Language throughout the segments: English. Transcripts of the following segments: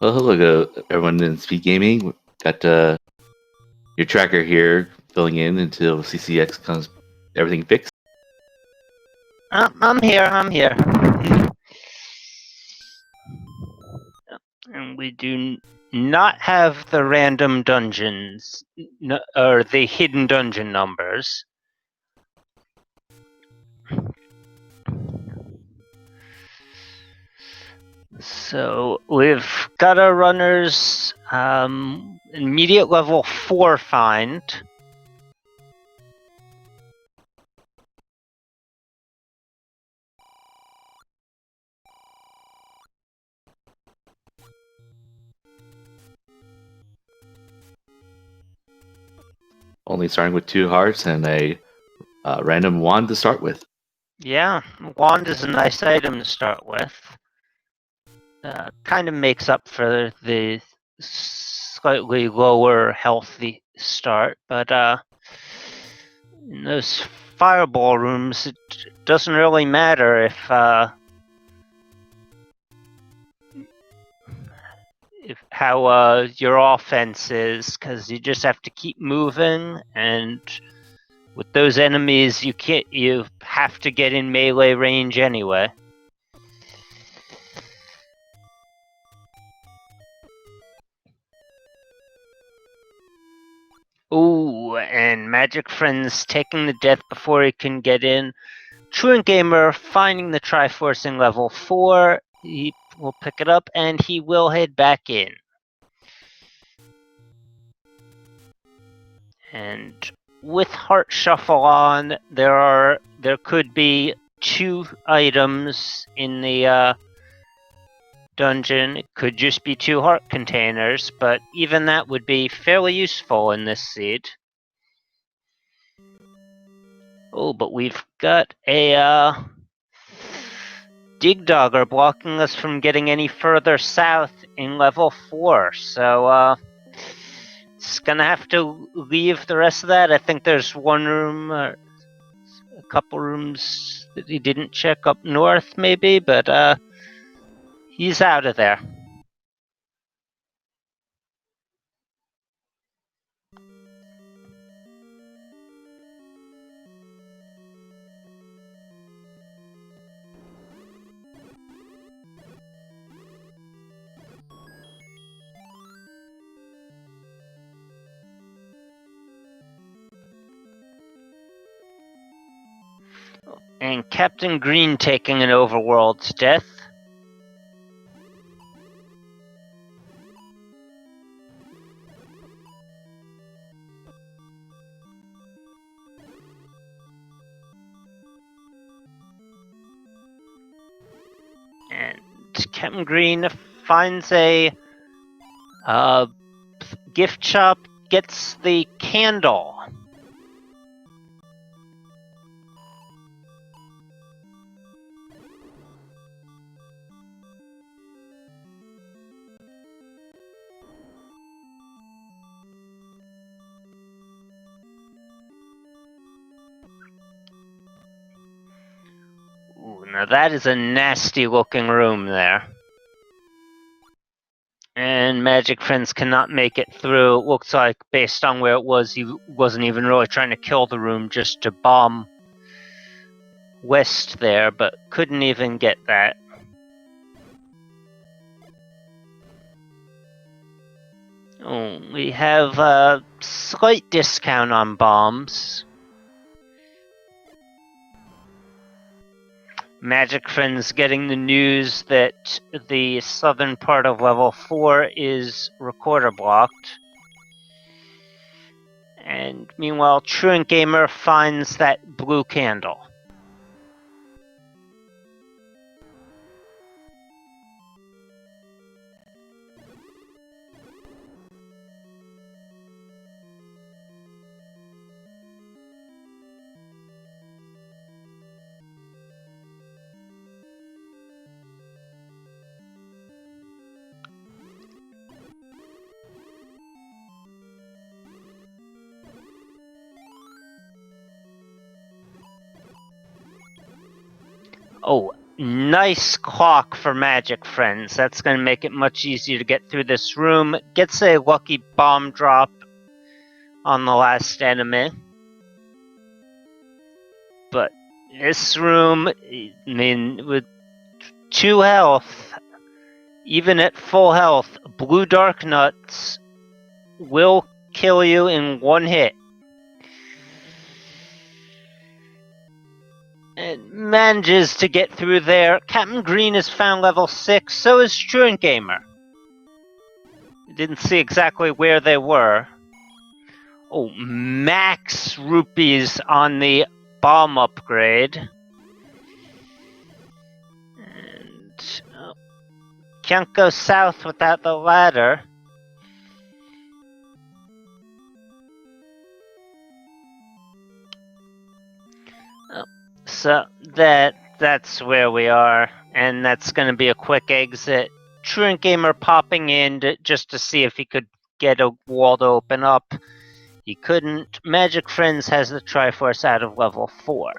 Well, hello, everyone in Speed Gaming. Got your tracker here filling in until CCX comes everything fixed. I'm here. And we do not have the random dungeons, or the hidden dungeon numbers. So we've got our runners immediate level 4 find. Only starting with 2 hearts and a random wand to start with. Yeah, wand is a nice item to start with. Kind of makes up for the slightly lower healthy start, but in those fireball rooms, it doesn't really matter if how your offense is, because you just have to keep moving, and with those enemies, you have to get in melee range anyway. Ooh, and Magic Friend's taking the death before he can get in. Truant Gamer finding the Triforcing level 4. He will pick it up and he will head back in. And with Heart Shuffle on, there could be 2 items in the dungeon. It could just be 2 heart containers, but even that would be fairly useful in this seed. Oh, but we've got a Dig Dogger blocking us from getting any further south in level 4, so it's gonna have to leave the rest of that. I think there's one room, a couple rooms that he didn't check up north, maybe, but he's out of there. And Captain Green taking an overworld's death. And Captain Green finds a gift shop, gets the candle. Ooh, now that is a nasty looking room there. And Magic Friends cannot make it through. It looks like, based on where it was, he wasn't even really trying to kill the room, just to bomb west there, but couldn't even get that. Oh, we have a slight discount on bombs. Magic Friends getting the news that the southern part of level 4 is recorder blocked. And meanwhile, Truant Gamer finds that blue candle. Oh, nice clock for magic friends. That's going to make it much easier to get through this room. Gets a lucky bomb drop on the last enemy. But this room, I mean, with 2 health, even at full health, blue dark nuts will kill you in 1 hit. It manages to get through there. Captain Green has found level 6, so is Truant Gamer. Didn't see exactly where they were. Oh, max rupees on the bomb upgrade. And can't go south without the ladder. So that's where we are, and that's going to be a quick exit. Truant Gamer popping in just to see if he could get a wall to open up. He couldn't. Magic Friends has the Triforce out of level 4.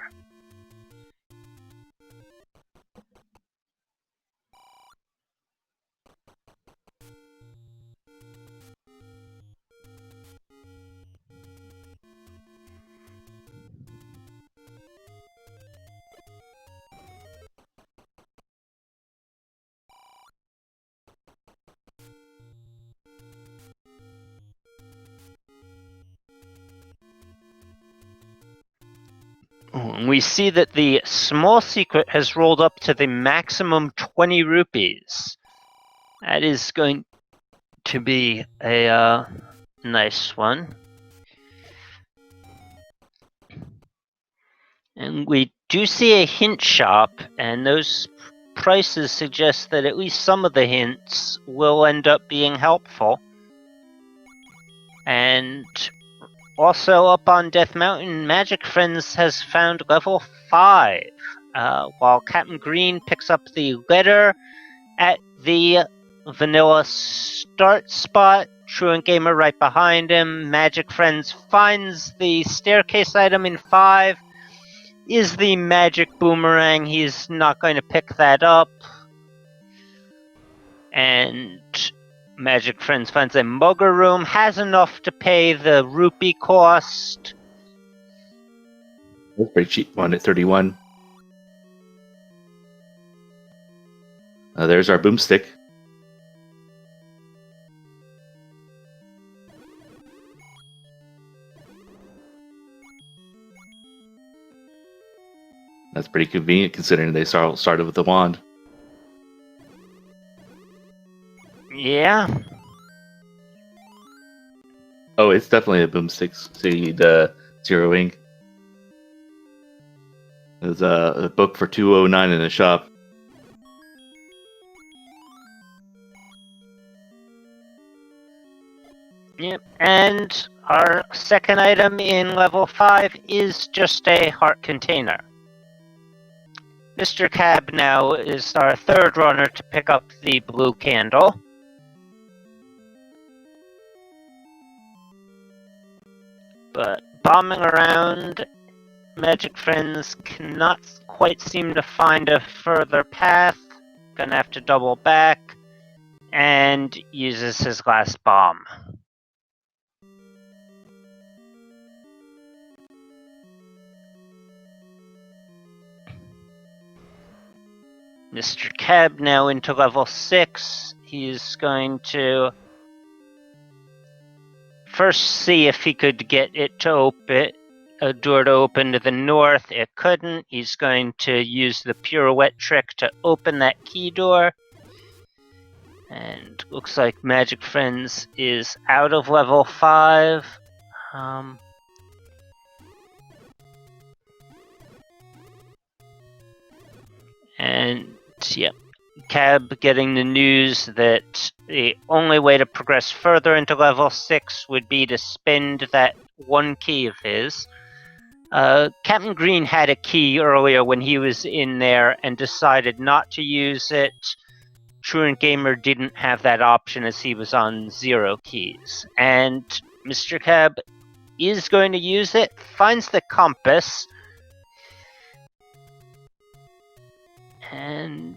And we see that the small secret has rolled up to the maximum 20 rupees. That is going to be a nice one. And we do see a hint shop, and those prices suggest that at least some of the hints will end up being helpful. And also up on Death Mountain, Magic Friends has found level 5, while Captain Green picks up the letter at the vanilla start spot. Truant Gamer right behind him. Magic Friends finds the staircase item in 5. Is the magic boomerang. He's not going to pick that up. And Magic Friends finds a mugger room, has enough to pay the rupee cost. That's pretty cheap. One at 31. There's our boomstick. That's pretty convenient considering they started with the wand. Yeah. Oh, it's definitely a boomstick. See the zeroing. There's a book for 209 in the shop. Yep. And our second item in level 5 is just a heart container. Mr. Cab now is our third runner to pick up the blue candle. But bombing around, Magic Friends cannot quite seem to find a further path. Gonna have to double back, and uses his last bomb. Mr. Cab now into level 6. He's going to first see if he could get it to open, a door to open to the north. It couldn't. He's going to use the pirouette trick to open that key door. And looks like Magic Friends is out of level 5. And yeah, Cab getting the news that the only way to progress further into level 6 would be to spend that one key of his. Captain Green had a key earlier when he was in there and decided not to use it. Truant Gamer didn't have that option as he was on 0 keys. And Mr. Cab is going to use it, finds the compass, And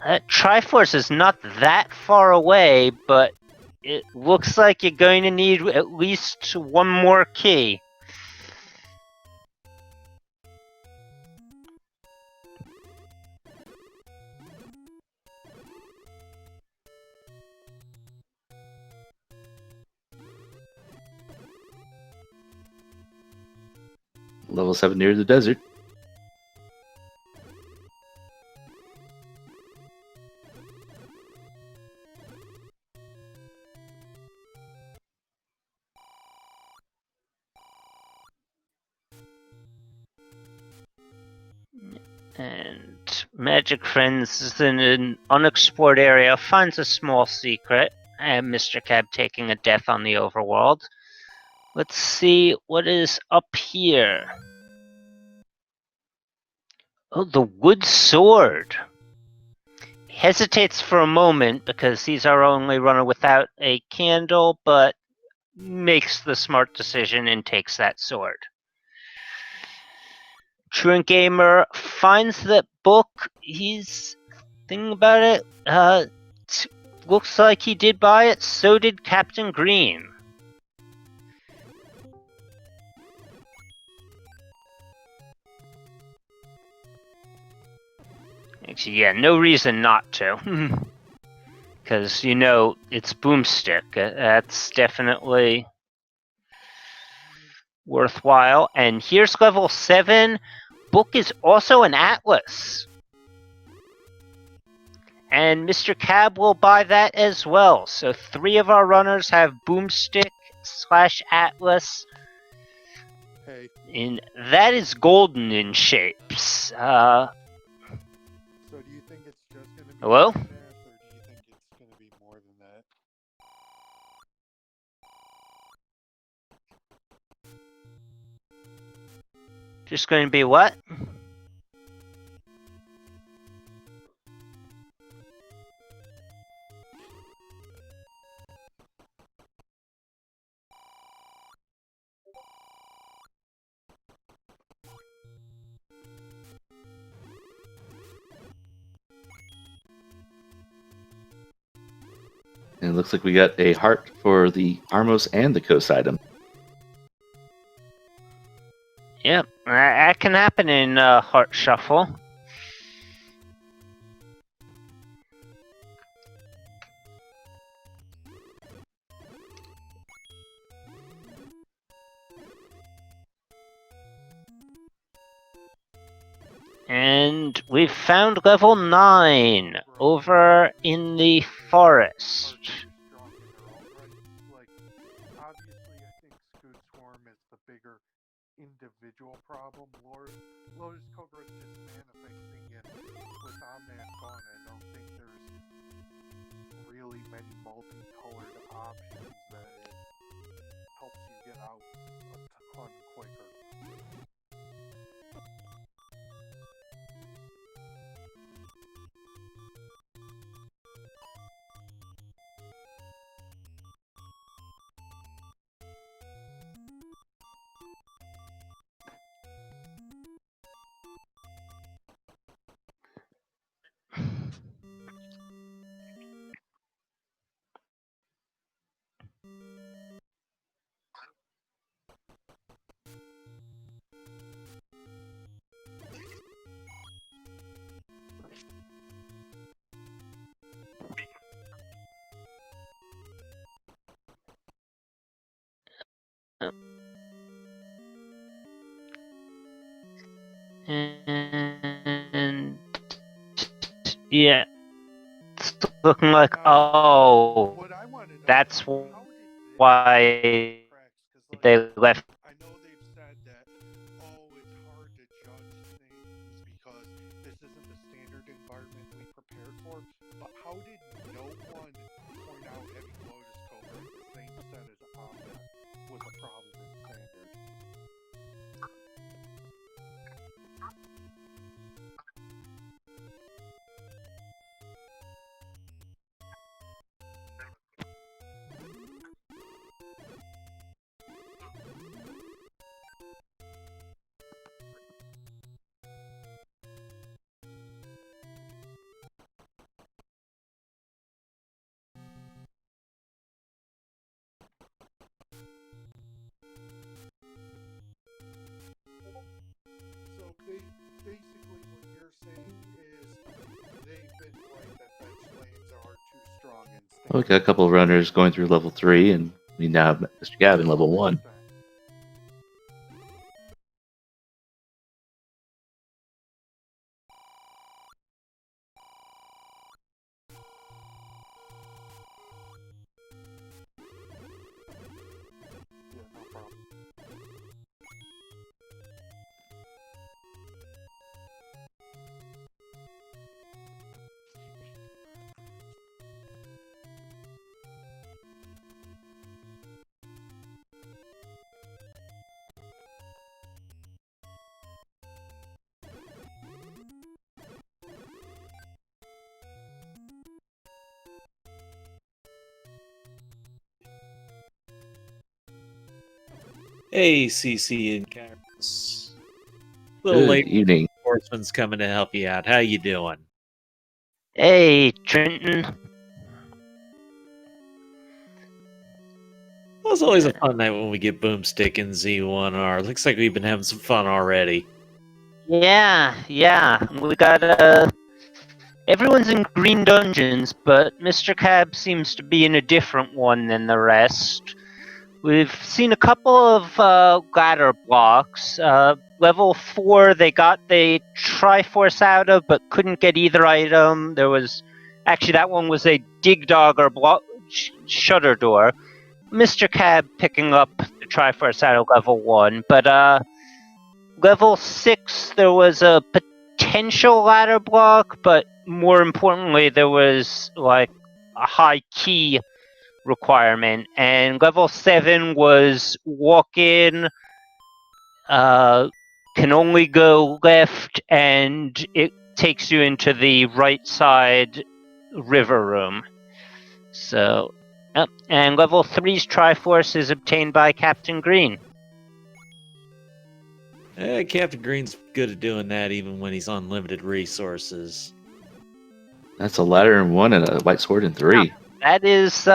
Triforce is not that far away, but it looks like you're going to need at least one more key. Level 7 near the desert. And Magic Friends is in an unexplored area, finds a small secret, and Mr. Cab taking a death on the overworld. Let's see what is up here. Oh, the wood sword. Hesitates for a moment because he's our only runner without a candle, but makes the smart decision and takes that sword. Truant Gamer finds that book. He's thinking about it. Looks like he did buy it. So did Captain Green. Actually, yeah, no reason not to. Because, you know, it's Boomstick. That's definitely worthwhile. And here's level 7. Book is also an atlas. And Mr. Cab will buy that as well. So 3 of our runners have Boomstick / Atlas. Hey. And that is golden in shapes. So do you think it's just going to be Hello? like that, or do you think it's going to be more than that? Just going to be what? And it looks like we got a heart for the Armos and the Coast item. Yep, that can happen in Heart Shuffle. And we've found level 9 over in the forest. Like, obviously, I think Scoot Swarm is the bigger individual problem. Lotus Cobra is just manifesting it. With Omnath gone, I don't think there's really many multicolored options that it helps you get out a ton quicker. And yeah, it's looking like, oh, What I want to know that's is, how did this why cracks? 'Cause, like, they left. I know they've said that, oh, it's hard to judge things because this isn't the standard environment we prepared for, but how did no one point out having Lotus Cobra at the same set as Omnath was a problem in standard? basically what you're saying is they've been right that fetch lanes are too strong in Well, we got a couple of runners going through level 3, and we now have Mr. Gavin level 1. Yeah, no problem. Hey, CC and Kairos. A little Good late. evening. Sportsman's coming to help you out. How you doing? Hey, Trenton. Well, it's always a fun night when we get Boomstick and Z1R. Looks like we've been having some fun already. Yeah. We got everyone's in green dungeons, but Mr. Cab seems to be in a different one than the rest. We've seen a couple of ladder blocks. Level 4, they got the Triforce out of, but couldn't get either item. There was actually that one was a Dig Dogger block shutter door. Mr. Cab picking up the Triforce out of level 1, but level 6 there was a potential ladder block, but more importantly there was like a high key requirement, and level 7 was walk in, can only go left, and it takes you into the right side river room. So, yep. And level 3's Triforce is obtained by Captain Green. Captain Green's good at doing that even when he's on limited resources. That's a ladder in 1 and a white sword in 3. That is,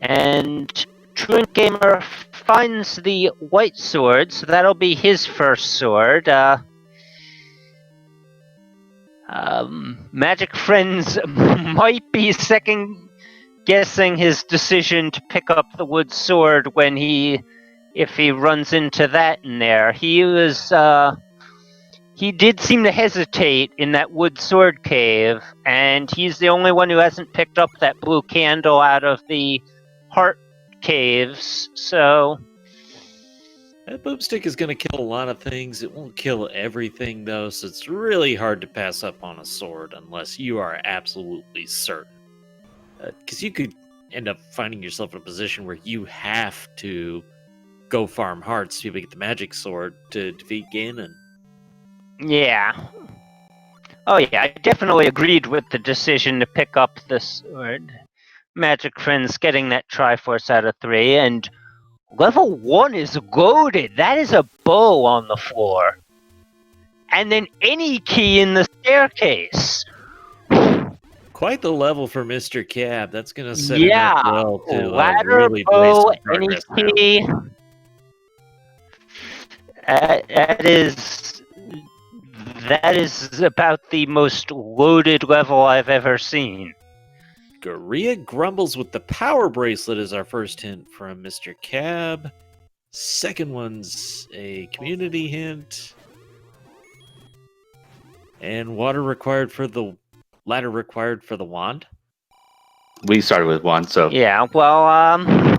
and Truant Gamer finds the white sword, so that'll be his first sword. Magic Friends might be second guessing his decision to pick up the wood sword if he runs into that in there. He did seem to hesitate in that wood sword cave, and he's the only one who hasn't picked up that blue candle out of the heart caves, so... That Boomstick is going to kill a lot of things. It won't kill everything, though, so it's really hard to pass up on a sword unless you are absolutely certain. Because you could end up finding yourself in a position where you have to go farm hearts to be able to get the magic sword to defeat Ganon. Yeah. Oh yeah, I definitely agreed with the decision to pick up the sword. Magic Friends getting that Triforce out of 3, and level 1 is loaded. That is a bow on the floor. And then any key in the staircase. Quite the level for Mr. Cab. That's going to set Yeah, him up well to ladder, really blaze bow, some any progress now. key. That is about the most loaded level I've ever seen. Gorilla grumbles with the power bracelet is our first hint from Mr. Cab. Second one's a community hint. And ladder required for the wand. We started with 1, so Yeah, well,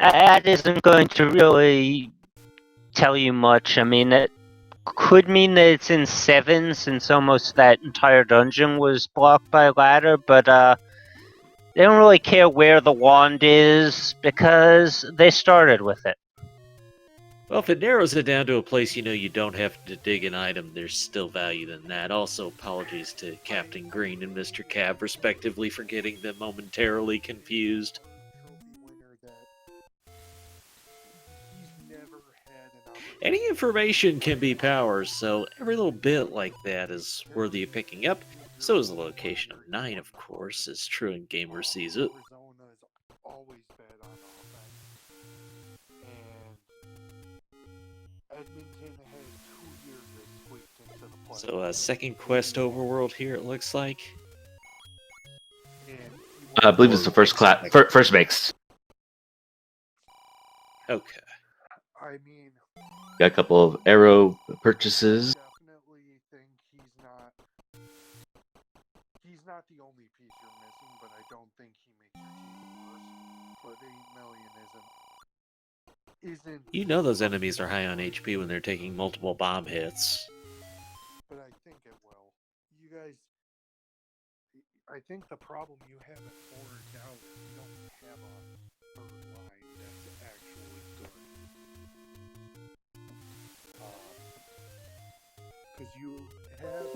that isn't going to really tell you much. I mean, it could mean that it's in 7, since almost that entire dungeon was blocked by ladder, but they don't really care where the wand is because they started with it. Well, if it narrows it down to a place you know you don't have to dig an item, there's still value in that. Also, apologies to Captain Green and Mr. Cab, respectively, for getting them momentarily confused. Trophy winner that he's never had an opportunity. Any information can be powers, so every little bit like that is worthy of picking up. So is the location of 9, of course, as Truant Gamer sees it. Arizona is always bad on offense, and Edmonton had 2 years they squeaked into the playoffs. So a second quest overworld here, it looks like. And I believe it's the first mixed. Okay. I mean, Got a couple of arrow purchases. definitely think he's not the only piece you're missing, but I don't think he makes your team worse. But 8 million isn't. You know those enemies are high on HP when they're taking multiple bomb hits. But I think it will. You guys, I think the problem you have at forward now is you don't have a third line that's actually good. Because you have.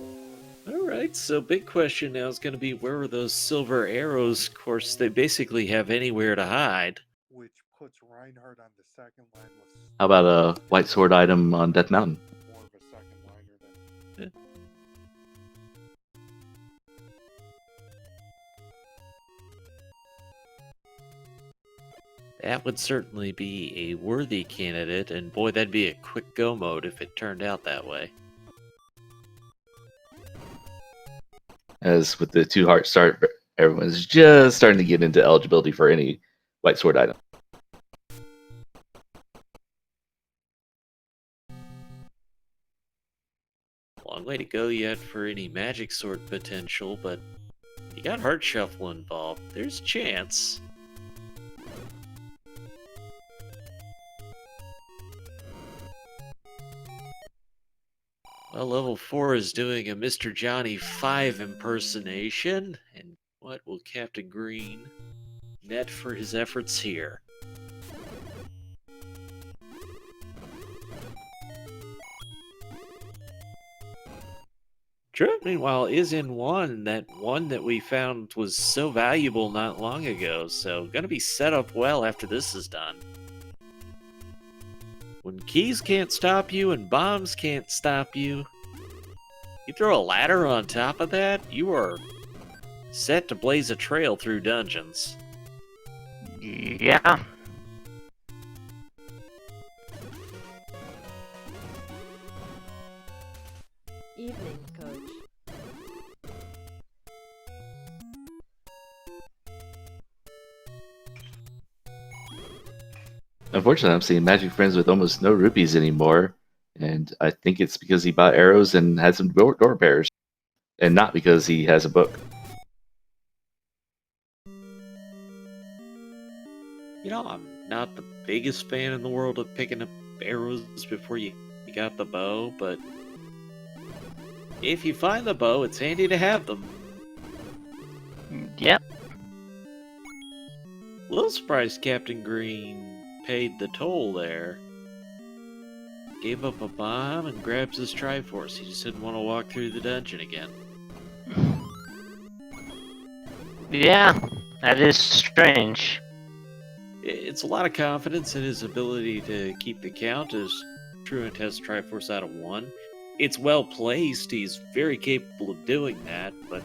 Alright, so big question now is going to be where are those silver arrows? Of course, they basically have anywhere to hide. Which puts Reinhardt on the second line with. How about a white sword item on Death Mountain? More of a second liner than. That would certainly be a worthy candidate, and boy, that'd be a quick go mode if it turned out that way. As with the 2-heart start, everyone's just starting to get into eligibility for any white sword item. Long way to go yet for any magic sword potential, but you got Heart Shuffle involved. There's a chance. Well, level 4 is doing a Mr. Johnny 5 impersonation, and what will Captain Green net for his efforts here? Truett, meanwhile, is in one. That one that we found was so valuable not long ago, so gonna be set up well after this is done. When keys can't stop you and bombs can't stop you, you throw a ladder on top of that, you are set to blaze a trail through dungeons. Yeah. Evening, Coach. Unfortunately, I'm seeing Magic Friends with almost no rupees anymore, and I think it's because he bought arrows and had some door repairs, and not because he has a book. You know, I'm not the biggest fan in the world of picking up arrows before you got the bow, but if you find the bow, it's handy to have them. Yep. A little surprised Captain Green paid the toll there. Gave up a bomb and grabs his Triforce. He just didn't want to walk through the dungeon again. Yeah, that is strange. It's a lot of confidence in his ability to keep the count, as Truant has Triforce out of 1. It's well placed, he's very capable of doing that, but,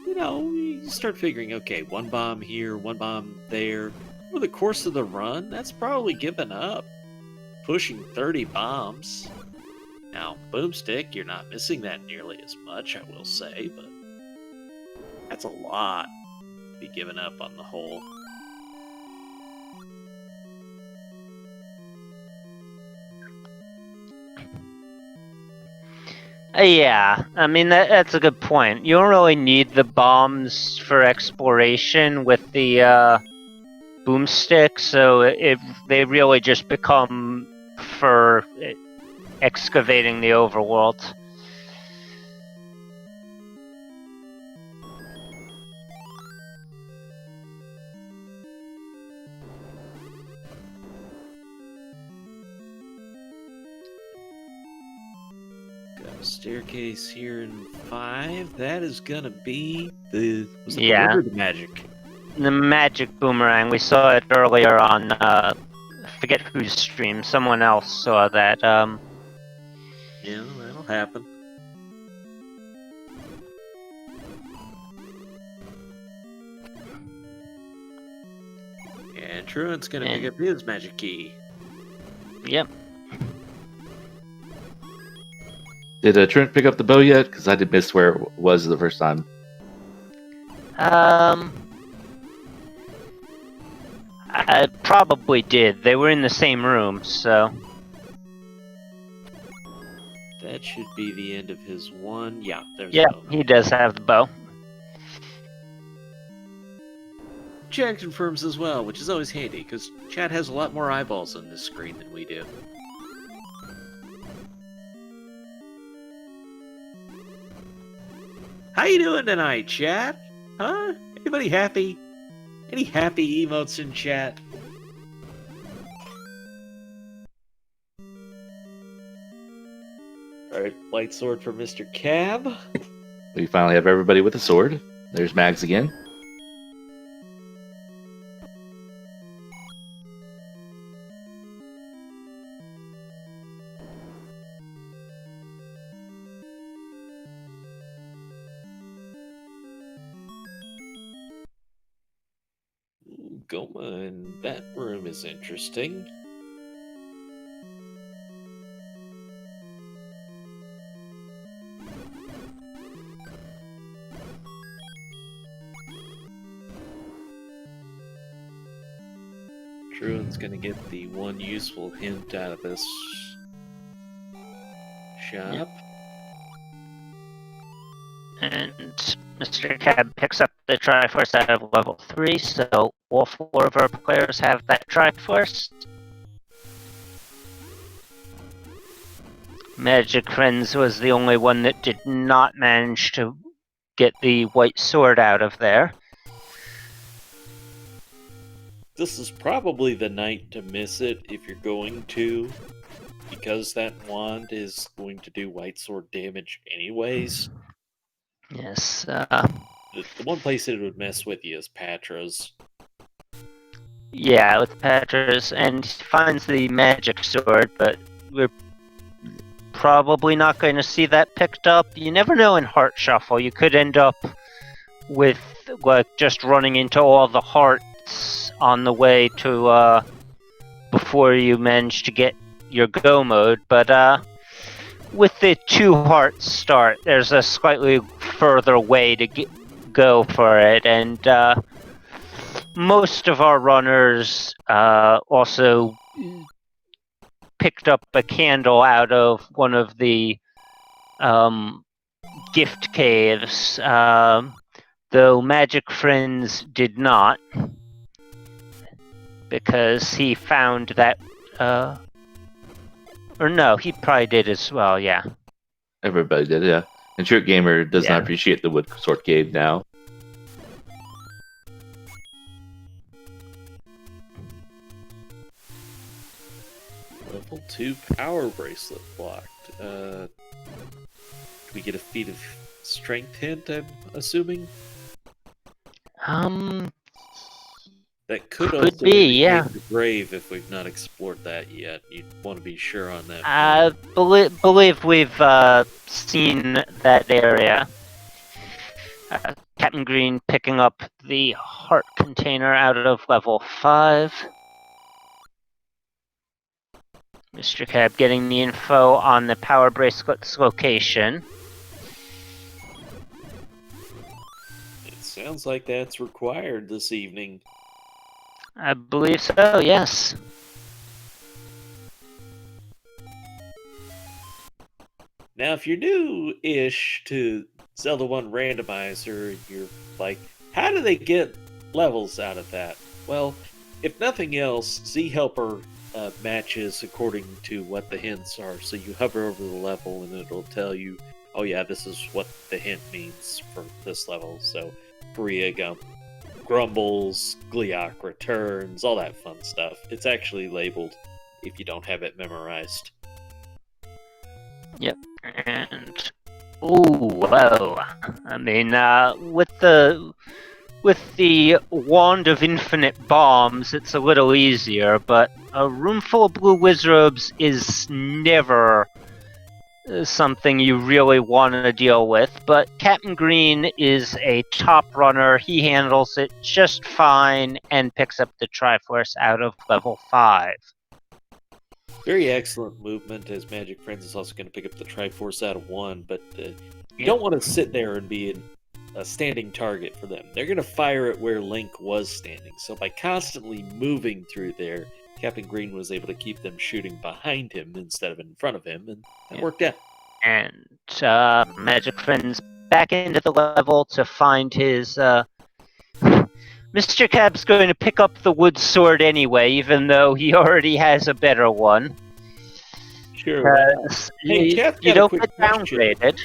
you know, you start figuring, okay, 1 bomb here, 1 bomb there. Over the course of the run, that's probably given up. Pushing 30 bombs. Now, Boomstick, you're not missing that nearly as much, I will say, but that's a lot to be given up on the whole. Yeah, I mean, that's a good point. You don't really need the bombs for exploration with the boomstick, so they really just become for excavating the overworld. Got a staircase here in 5. That is gonna be the Yeah. river magic. The magic boomerang, we saw it earlier on, I forget whose stream, someone else saw that, Yeah, that'll happen. And Truant's gonna pick up his magic key. Yep. Did Trent pick up the bow yet? Because I did miss where it was the first time. I probably did. They were in the same room, so. That should be the end of his one. Yeah, there's Yeah, the bow. he does have the bow. Chat confirms as well, which is always handy, because chat has a lot more eyeballs on this screen than we do. How you doing tonight, chat? Huh? Anybody happy? Any happy emotes in chat? Alright, light sword for Mr. Cab. We finally have everybody with a sword. There's Mags again. Ooh, Goma in that room is interesting. Druin's gonna get the one useful hint out of this shop. And Mr. Cab picks up the Triforce out of level 3, so all 4 of our players have that Triforce. Magic Friends was the only one that did not manage to get the white sword out of there. This is probably the night to miss it if you're going to, because that wand is going to do white sword damage anyways. Yes, The one place it would mess with you is Patra's. yeah, with Patra's, and he finds the magic sword, but we're probably not going to see that picked up. You never know in Heart Shuffle. You could end up with like just running into all the hearts on the way to before you manage to get your go mode, but with the 2 hearts start, there's a slightly further way to go for it, and most of our runners also picked up a candle out of one of the gift caves, though Magic Friends did not, because he found that, or no, he probably did as well, yeah. Everybody did, yeah. And Shirt Gamer does Yeah. not appreciate the wood sword cave now. Level 2 power bracelet blocked. Do we get a feat of strength hint, I'm assuming? That could also be, indicate yeah. the grave if we've not explored that yet. You'd want to be sure on that. I believe we've seen that area. Captain Green picking up the heart container out of level 5. Mr. Cab getting the info on the power bracelet's location. It sounds like that's required this evening. I believe so, yes. Now, if you're new-ish to Zelda 1 Randomizer, you're like, how do they get levels out of that? Well, if nothing else, Z-Helper matches according to what the hints are. So you hover over the level and it'll tell you, oh yeah, this is what the hint means for this level. So Bria grumbles, Gleok returns, all that fun stuff. It's actually labeled if you don't have it memorized. Yep, and whoa! I mean, with the wand of infinite bombs, it's a little easier. But a room full of blue wizards is never something you really want to deal with. But Captain Green is a top runner. He handles it just fine and picks up the Triforce out of level 5. Very excellent movement, as Magic Friends is also going to pick up the Triforce out of 1, but you Yeah. don't want to sit there and be a standing target for them. They're going to fire at where Link was standing, so by constantly moving through there, Captain Green was able to keep them shooting behind him instead of in front of him, and that Yeah. worked out. And Magic Friend's back into the level to find his. Mr. Cab's going to pick up the wood sword anyway, even though he already has a better one. Sure. Hey, Chat's You got a don't quick get question. downgraded.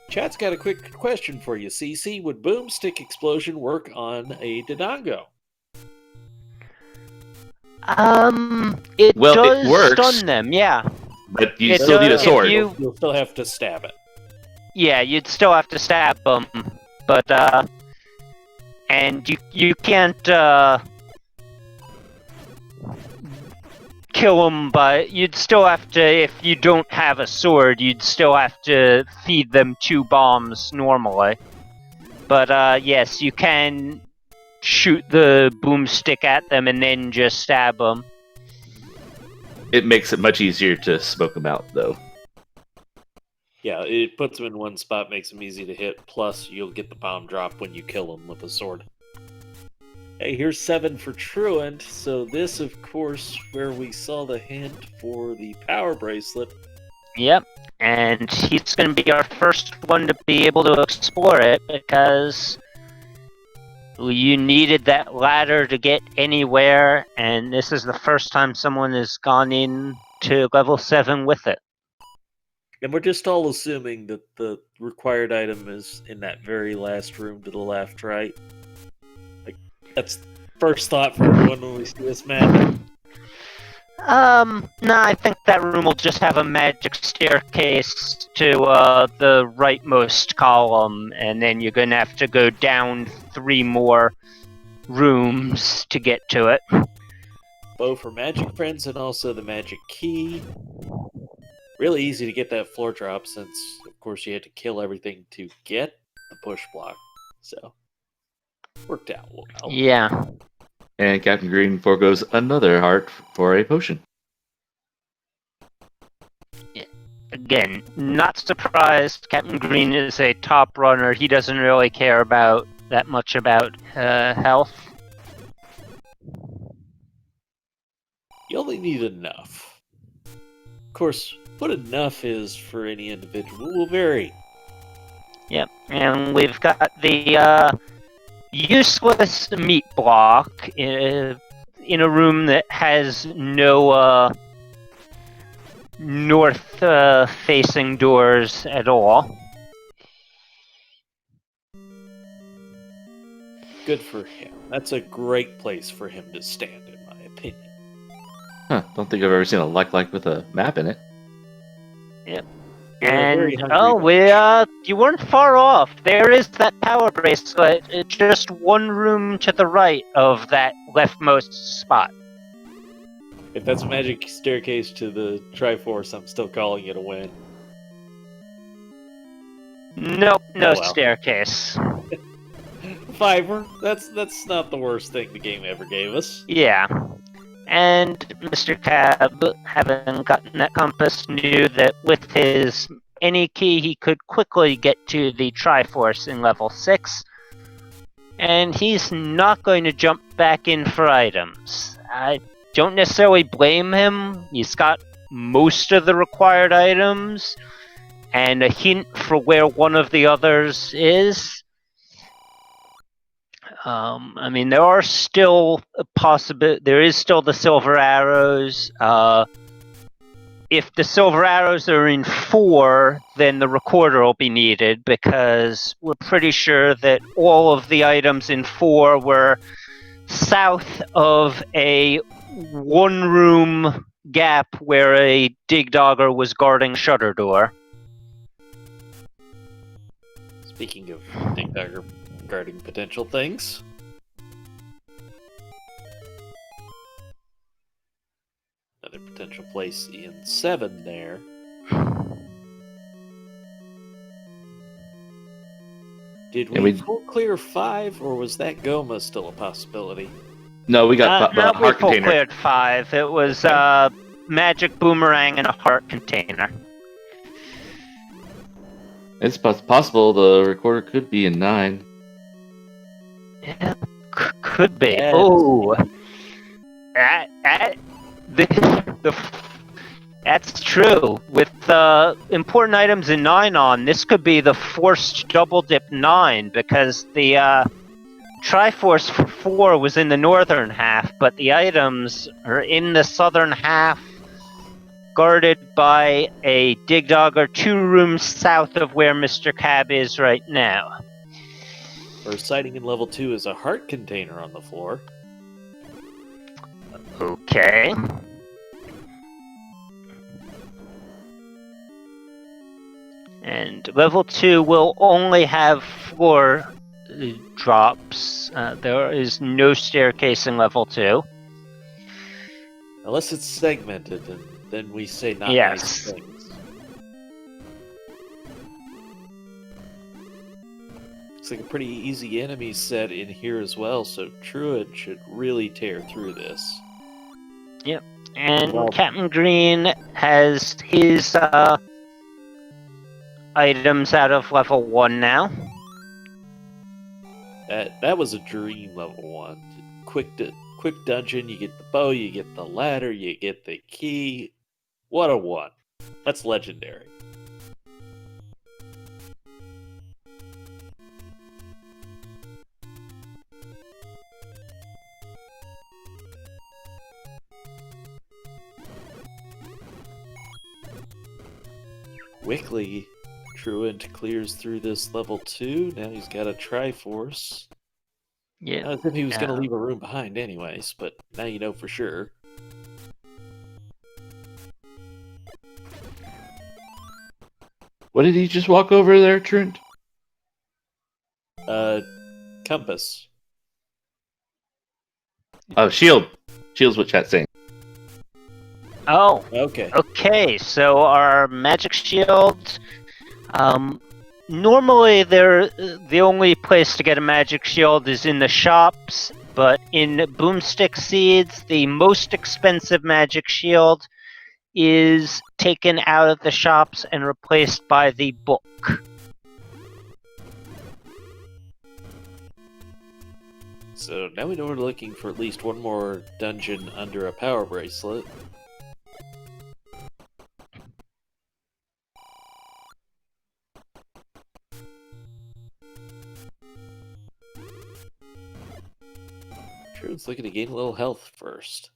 Chat's got a quick question for you, CC. Would Boomstick Explosion work on a Dodongo? It Well, it does works. stun them, yeah. But you It still need a does if sword. you- You'll still have to stab it. Yeah, you'd still have to stab them, but and you can't kill them, but you'd still have to, if you don't have a sword, you'd still have to feed them 2 bombs normally. But yes, you can shoot the boomstick at them and then just stab them. It makes it much easier to smoke them out, though. Yeah, it puts them in one spot, makes them easy to hit, plus you'll get the bomb drop when you kill them with a sword. Hey, here's 7 for Truant, so this, of course, where we saw the hint for the power bracelet. Yep, and he's going to be our first one to be able to explore it, because you needed that ladder to get anywhere, and this is the first time someone has gone in to level 7 with it. And we're just all assuming that the required item is in that very last room to the left, right? Like, that's first thought for everyone when we see this map. No, I think that room will just have a magic staircase to the rightmost column, and then you're gonna have to go down 3 more rooms to get to it. Both for Magic Friends and also the Magic Key. Really easy to get that floor drop since, of course, you had to kill everything to get the push block. So, worked out well. Yeah. And Captain Green foregoes another heart for a potion. Again, not surprised. Captain Green is a top runner. He doesn't really care about that much about health. You only need enough. Of course, what enough is for any individual will vary. Yep, and we've got the useless meat block in a room that has no north-facing doors at all. Good for him. That's a great place for him to stand, in my opinion. Huh, don't think I've ever seen a like with a map in it. You're a very And hungry bunch. you weren't far off. There is that power bracelet, just 1 room to the right of that leftmost spot. If that's a magic staircase to the Triforce, I'm still calling it a win. Nope, no Oh, well. staircase. 5. That's not the worst thing the game ever gave us. Yeah. And Mr. Cab, having gotten that compass, knew that with his any key he could quickly get to the Triforce in level 6. And he's not going to jump back in for items. I don't necessarily blame him. He's got most of the required items and a hint for where one of the others is. I mean, there are still there is still the silver arrows. If the silver arrows are in 4, then the recorder will be needed, because we're pretty sure that all of the items in 4 were south of a 1-room gap where a dig dogger was guarding shutter door. Speaking of Dig Dagger guarding potential things. Another potential place in 7 there. Did we full clear 5, or was that Goma still a possibility? No, we got Not we heart full container. cleared 5. It was magic boomerang, and a heart container. It's possible the recorder could be in 9. Yeah, could be. Yes. Oh, that's true. With important items in 9 on, this could be the forced double dip 9 because the Triforce for 4 was in the northern half, but the items are in the southern half, guarded by a dig dogger 2 rooms south of where Mr. Cab is right now. First sighting in level 2 is a heart container on the floor. Okay. And level 2 will only have floor drops. There is no staircase in level 2. Unless it's segmented, and then we say not Yes. nice things. Looks like a pretty easy enemy set in here as well, so Truant should really tear through this. Yep. And Well- Captain Green has his items out of level 1 now. That was a dream level 1. Quick dungeon, you get the bow, you get the ladder, you get the key. What a one. That's legendary. Quickly, Truant clears through this level 2. Now he's got a Triforce. Yeah. I thought he was going to Yeah. leave a room behind anyways, but now you know for sure. What did he just walk over there, Trent? Compass. Oh, shield. Shield's what chat's saying. Oh, Okay. okay. So our magic shield. Normally, the only place to get a magic shield is in the shops, but in Boomstick Seeds, the most expensive magic shield is taken out of the shops and replaced by the book. So now we know we're looking for at least one more dungeon under a power bracelet. Sure, it's looking to gain a little health first.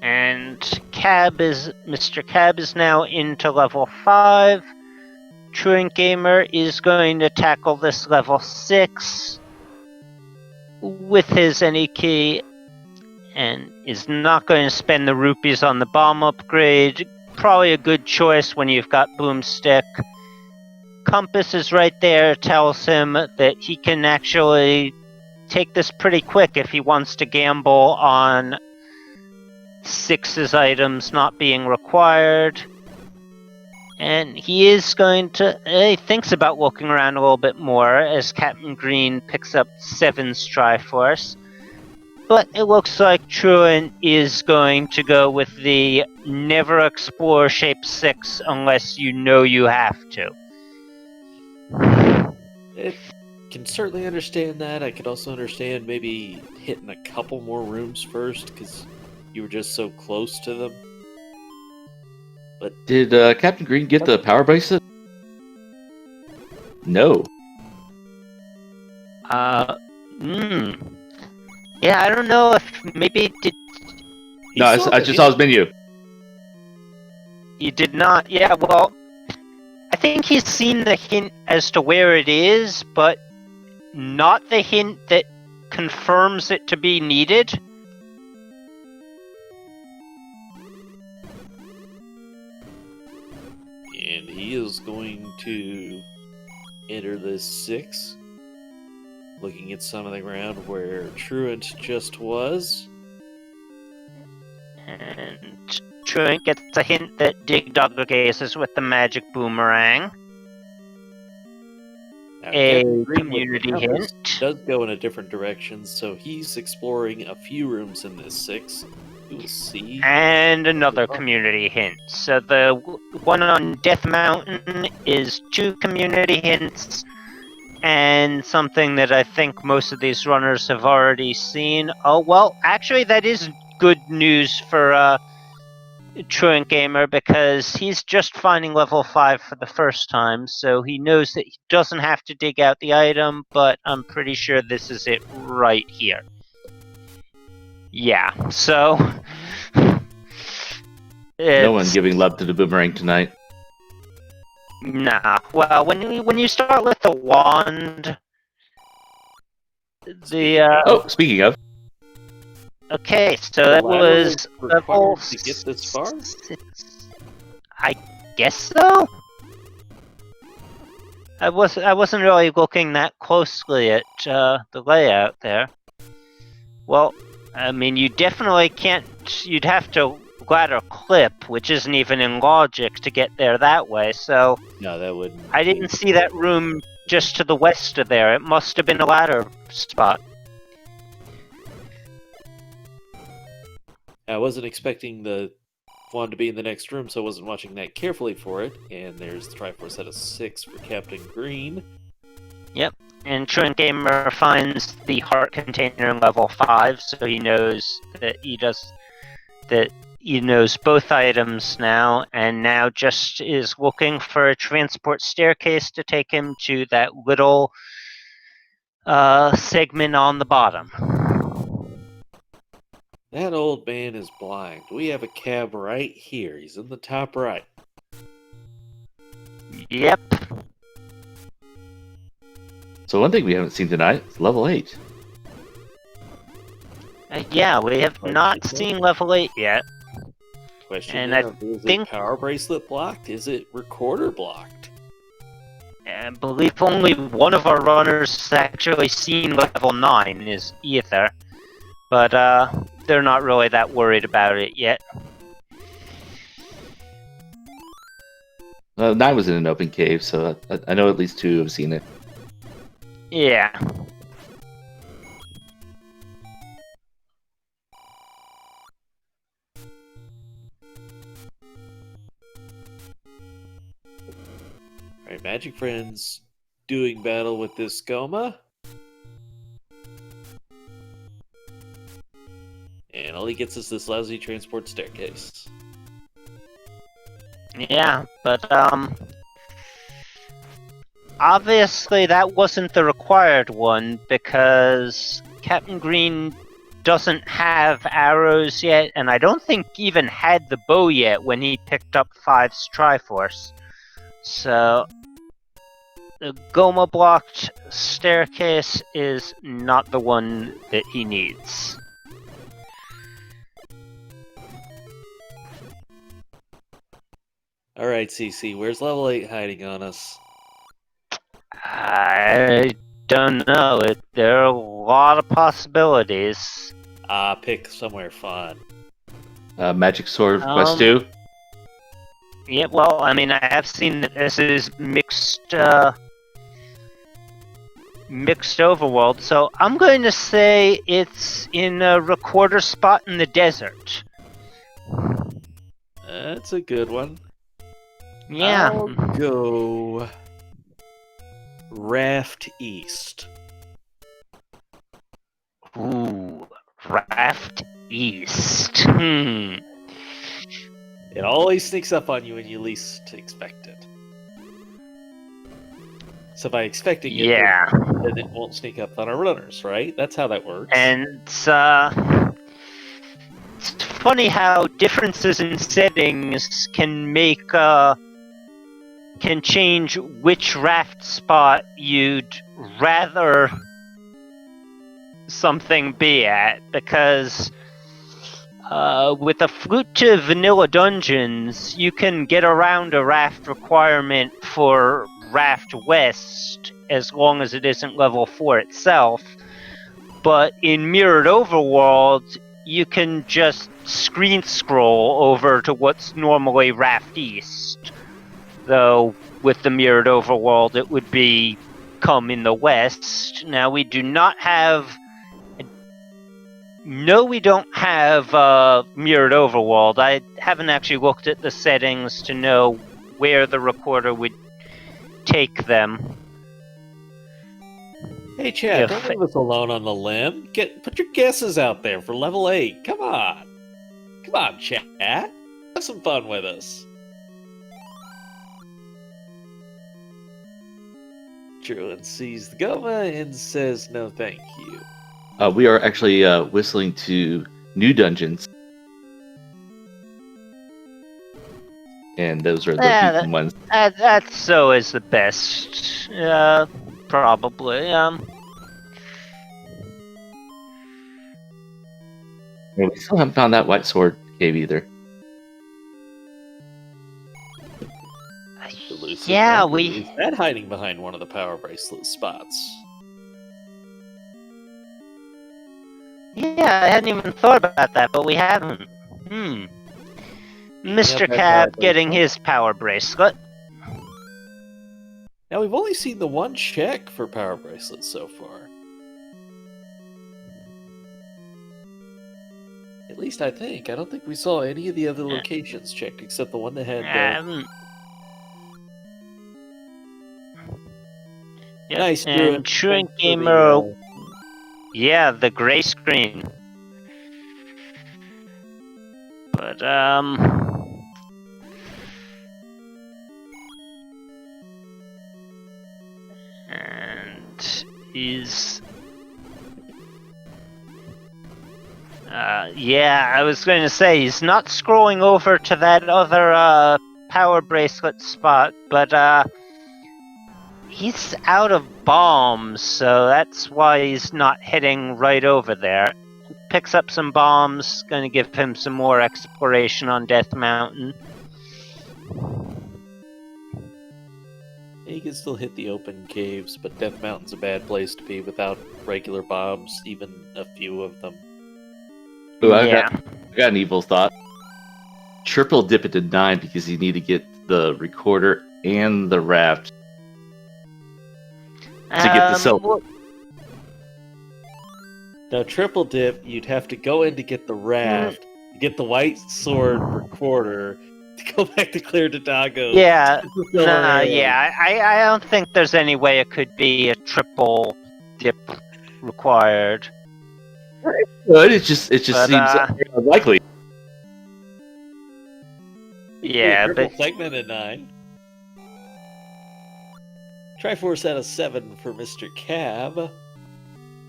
And Mr. Cab is now into level 5. Truant Gamer is going to tackle this level 6 with his any key and is not going to spend the rupees on the bomb upgrade. Probably a good choice when you've got Boomstick. Compass is right there, tells him that he can actually take this pretty quick if he wants to gamble on 6's items not being required. And he is going to... he thinks about looking around a little bit more as Captain Green picks up 7's Triforce. But it looks like Truant is going to go with the never explore shape 6 unless you know you have to. It can certainly understand that. I could also understand maybe hitting a couple more rooms first because you were just so close to them. But Did Captain Green get the power bracelet? No. Yeah, I don't know if maybe did No, I just saw his menu. you did not. Yeah, well, I think he's seen the hint as to where it is, but not the hint that confirms it to be needed. And he is going to enter this 6, looking at some of the ground where Truant just was. And Truant gets a hint that Dig Dogger gazes with the magic boomerang. Now, a Captain Green with the community compass hint. does go in a different direction, so he's exploring a few rooms in this 6. We will see. And another community hint. So the one on Death Mountain is 2 community hints, and something that I think most of these runners have already seen. Oh, well, actually, that is good news for Truant Gamer, because he's just finding level 5 for the first time, so he knows that he doesn't have to dig out the item, but I'm pretty sure this is it right here. Yeah, so... No one it's- giving love to the boomerang tonight. Nah. Well, when you start with the wand, Speaking of, okay, so that was level required to get this far. 6. I guess so. I wasn't really looking that closely at the layout there. Well, I mean, you definitely can't. You'd have to ladder clip, which isn't even in logic to get there that way. So No, that wouldn't. I didn't see that room just to the west of there. It must have been a ladder spot. I wasn't expecting the one to be in the next room, so I wasn't watching that carefully for it. And there's the Triforce at a 6 for Captain Green. Yep. And Truant Gamer finds the heart container in level 5, so he knows that he knows both items now, and now just is looking for a transport staircase to take him to that little segment on the bottom. That old man is blind. We have a cab right here. He's in the top right. Yep. so one thing we haven't seen tonight is level 8. Yeah, we have Right, not okay. seen level 8 yet. Question And now, I is think- it power bracelet blocked? Is it recorder blocked? I believe only one of our runners has actually seen level 9 is Ether. But they're not really that worried about it yet. 9 was in an open cave, so I know at least 2 have seen it. Yeah. Alright, Magic Friends doing battle with this Goma. And all he gets is this lousy transport staircase. Yeah, but obviously that wasn't the required one, because Captain Green doesn't have arrows yet, and I don't think even had the bow yet when he picked up 5's Triforce. So the Goma blocked staircase is not the one that he needs. Alright, CC, where's level 8 hiding on us? I don't know. There are a lot of possibilities. Pick somewhere fun. Magic Sword Quest Um, 2. Yeah, well, I mean, I have seen that this is mixed overworld, so I'm going to say it's in a recorder spot in the desert. That's a good one. Yeah. I'll go Raft East. Ooh, Raft East. It always sneaks up on you when you least expect it. So by expecting it, Yeah. then it won't sneak up on our runners, right? That's how that works. And it's funny how differences in settings can make can change which raft spot you'd rather something be at, because with a Flute to Vanilla Dungeons, you can get around a raft requirement for Raft West as long as it isn't level 4 itself. But in Mirrored Overworld, you can just screen scroll over to what's normally Raft East. Though with the Mirrored Overworld, it would be come in the west. Now we do not have. No, we don't have mirrored overworld. I haven't actually looked at the settings to know where the recorder would take them. Hey, Chad, If- don't leave us alone on the limb. Put your guesses out there for level 8. Come on. Come on, Chad. Have some fun with us. Truant sees the Goma and says no thank you. We are actually whistling to new dungeons. And those are the Yeah, beaten ones. That's so is the best. Probably. And we still haven't found that white sword cave either. Elusive Yeah, number. we. Is that hiding behind one of the power bracelet spots? Yeah, I hadn't even thought about that, but we haven't. Mr. that Cab power getting bracelet? his power bracelet. Now, we've only seen the one check for power bracelets so far. At least I think. I don't think we saw any of the other locations checked except the one that had Yep, nice and Druid. Truant Thanks for the, Gamer. Yeah, the gray screen. But, and he's... yeah, I was going to say, he's not scrolling over to that other, power bracelet spot, but, he's out of bombs, so that's why he's not heading right over there. Picks up some bombs, gonna give him some more exploration on Death Mountain. You can still hit the open caves, but Death Mountain's a bad place to be without regular bombs, even a few of them. Ooh, I Yeah. got an evil thought. Triple dip it to 9 because you need to get the recorder and the raft to get the silver. Well, Now, triple dip, you'd have to go in to get the raft, get the white sword recorder, to go back to Clear Dadago. yeah, No, I don't think there's any way it could be a triple dip required. But it just But, seems unlikely. Yeah, triple but segment at 9. Triforce out of 7 for Mr. Cab.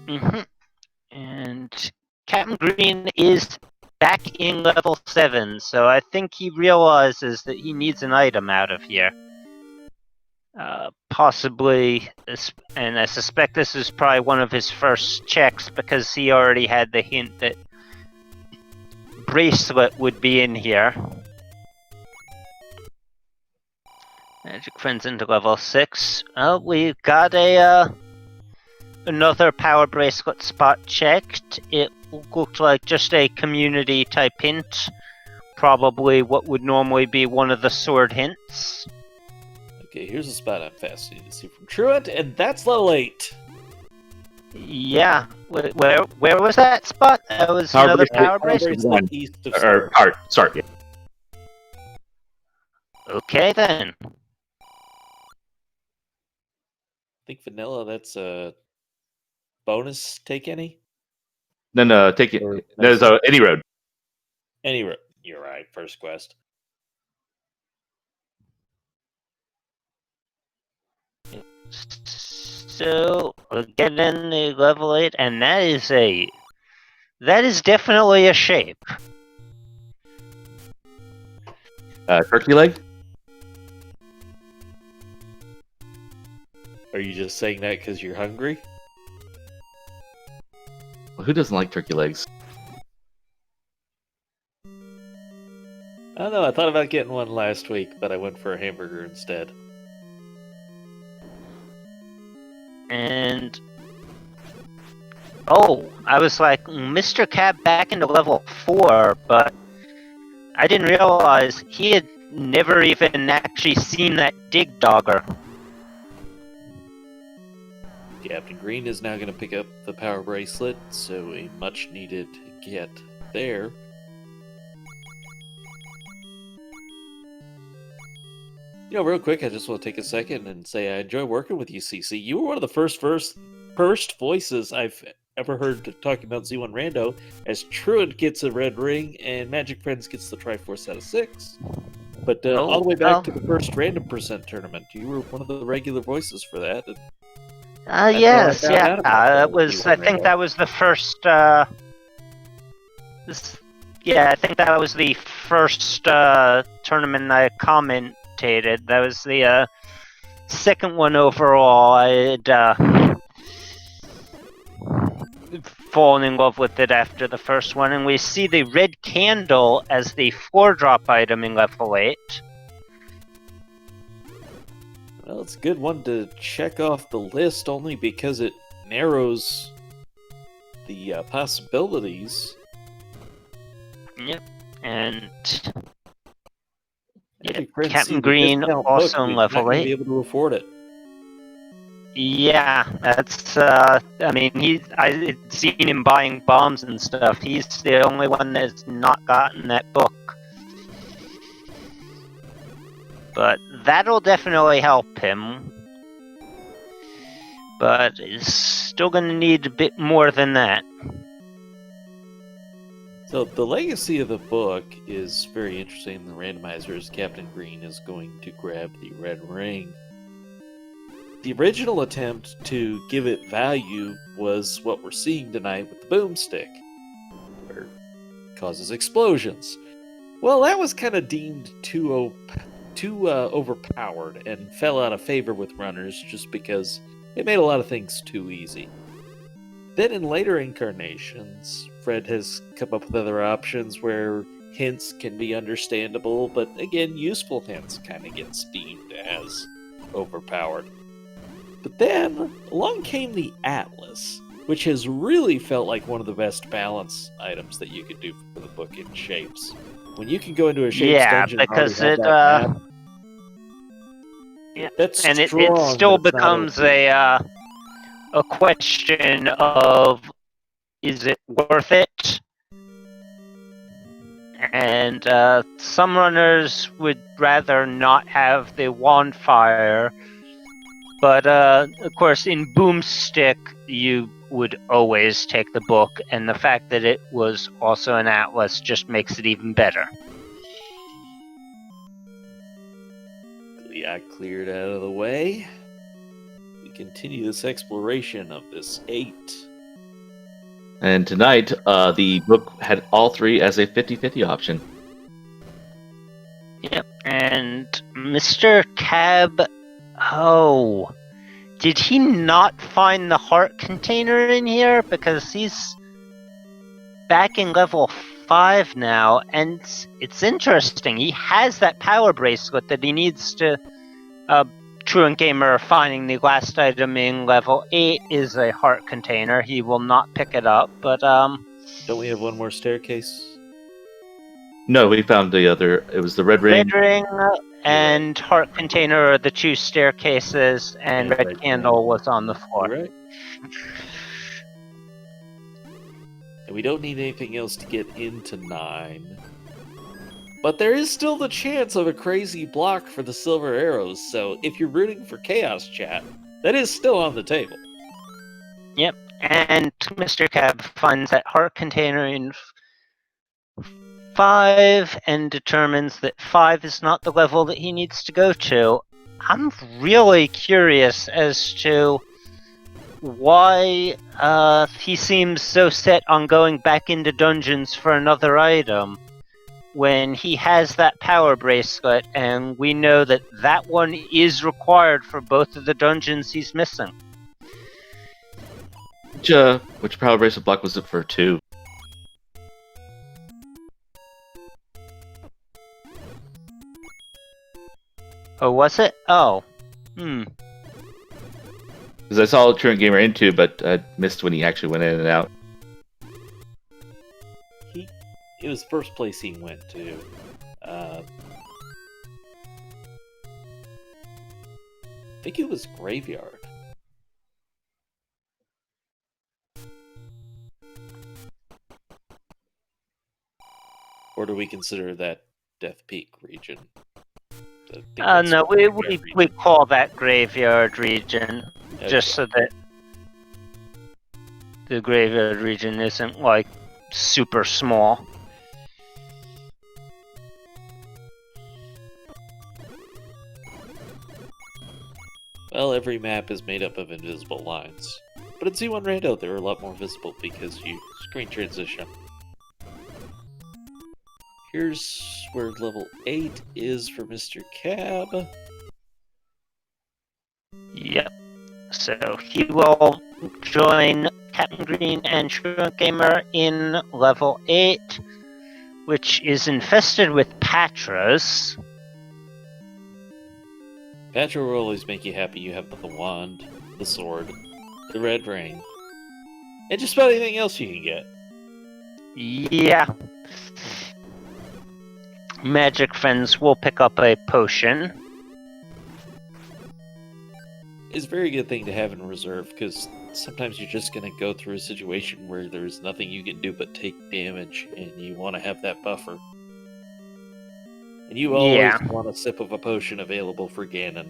mhm. And Captain Green is back in level 7, so I think he realizes that he needs an item out of here. Possibly, and I suspect this is probably one of his first checks because he already had the hint that bracelet would be in here. Magic Friends into level 6. Oh, we've got another power bracelet spot checked. It looked like just a community type hint. Probably what would normally be one of the sword hints. Okay, here's a spot I'm fascinated to see from Truant, and that's level 8. Yeah. Where was that spot? That was Power another bracelet. power bracelet? Bracelet. One. East of Or Star. heart. Sorry. Okay then. I think Vanilla, that's a bonus take any? No, take it. Or- No, so any road. Any road. You're right, first quest. So we're getting the level 8, and that is definitely a shape. Turkey leg. Are you just saying that because you're hungry? Well, who doesn't like turkey legs? I don't know, I thought about getting one last week, but I went for a hamburger instead. And oh, I was like, Mr. Cab back into level 4, but I didn't realize he had never even actually seen that dig dogger. Captain Green is now going to pick up the power bracelet, so a much needed get there. You know, real quick, I just want to take a second and say I enjoy working with you, CC. You were one of the first voices I've ever heard talking about Z1 Rando, as Truant gets a red ring and Magic Friends gets the Triforce out of 6. But all the way back to the first Random Percent tournament, you were one of the regular voices for that. And Yes, found yeah. out about That the was. Z1 I think Rando. that was the first. Yeah, I think that was the first tournament I commentated. That was the second one overall. I had fallen in love with it after the first one, and we see the red candle as the 4-drop item in level 8. Well, it's a good one to check off the list only because it narrows the possibilities. Yep, and Magic Friends see Captain the Green discount also book, in but he's not level going to 8. be able to afford it. Yeah, that's. I mean, I've seen him buying bombs and stuff. He's the only one that's not gotten that book. But that'll definitely help him. But he's still going to need a bit more than that. So the legacy of the book is very interesting. The randomizer is Captain Green is going to grab the red ring. The original attempt to give it value was what we're seeing tonight with the boomstick, where it causes explosions. Well, that was kind of deemed too overpowered and fell out of favor with runners just because it made a lot of things too easy. Then in later incarnations, Fred has come up with other options where hints can be understandable, but again, useful hints kind of get deemed as overpowered. But then along came the Atlas, which has really felt like one of the best balance items that you could do for the book in shapes. When you can go into a shapes dungeon and already because have it that map, yeah, that's and it strong, still but it's not becomes OP. a question of, is it worth it? And some runners would rather not have the wand fire, but of course in Boomstick you would always take the book, and the fact that it was also an Atlas just makes it even better. Yeah, cleared out of the way. We continue this exploration of this 8. And tonight, the book had all 3 as a 50-50 option. Yep, and Mr. Cab, oh, did he not find the heart container in here? Because he's back in level 5 now, and it's interesting. He has that power bracelet that he needs to. Truant Gamer finding the last item in level 8 is a heart container. He will not pick it up, but Don't we have one more staircase? No, we found the other. It was the red ring. red ring and heart container are the 2 staircases, and Yeah, red red candle candle. was on the floor. You're right. And we don't need anything else to get into 9. But there is still the chance of a crazy block for the silver arrows, so if you're rooting for Chaos Chat, that is still on the table. Yep, and Mr. Cab finds that heart container in 5 and determines that 5 is not the level that he needs to go to. I'm really curious as to why he seems so set on going back into dungeons for another item when he has that power bracelet, and we know that that one is required for both of the dungeons he's missing. Which power bracelet block was it for 2? Oh, was it? Oh. Because I saw Truant Gamer in 2, but I missed when he actually went in and out. It was first place he went to. I think it was Graveyard. Or do we consider that Death Peak region? I think No, that's we Graveyard we region. call that graveyard region just Okay. so that the graveyard region isn't like super small. Well, every map is made up of invisible lines. But in Z1 Rando, they're a lot more visible because you screen transition. Here's where level 8 is for Mr. Cab. Yep. So he will join Captain Green and Truant Gamer in level 8, which is infested with Patras. Patra will always make you happy. You have the wand, the sword, the red ring, and just about anything else you can get. Yeah. Magic friends will pick up a potion. It's a very good thing to have in reserve, because sometimes you're just going to go through a situation where there's nothing you can do but take damage, and you want to have that buffer. And you always Yeah. want a sip of a potion available for Ganon.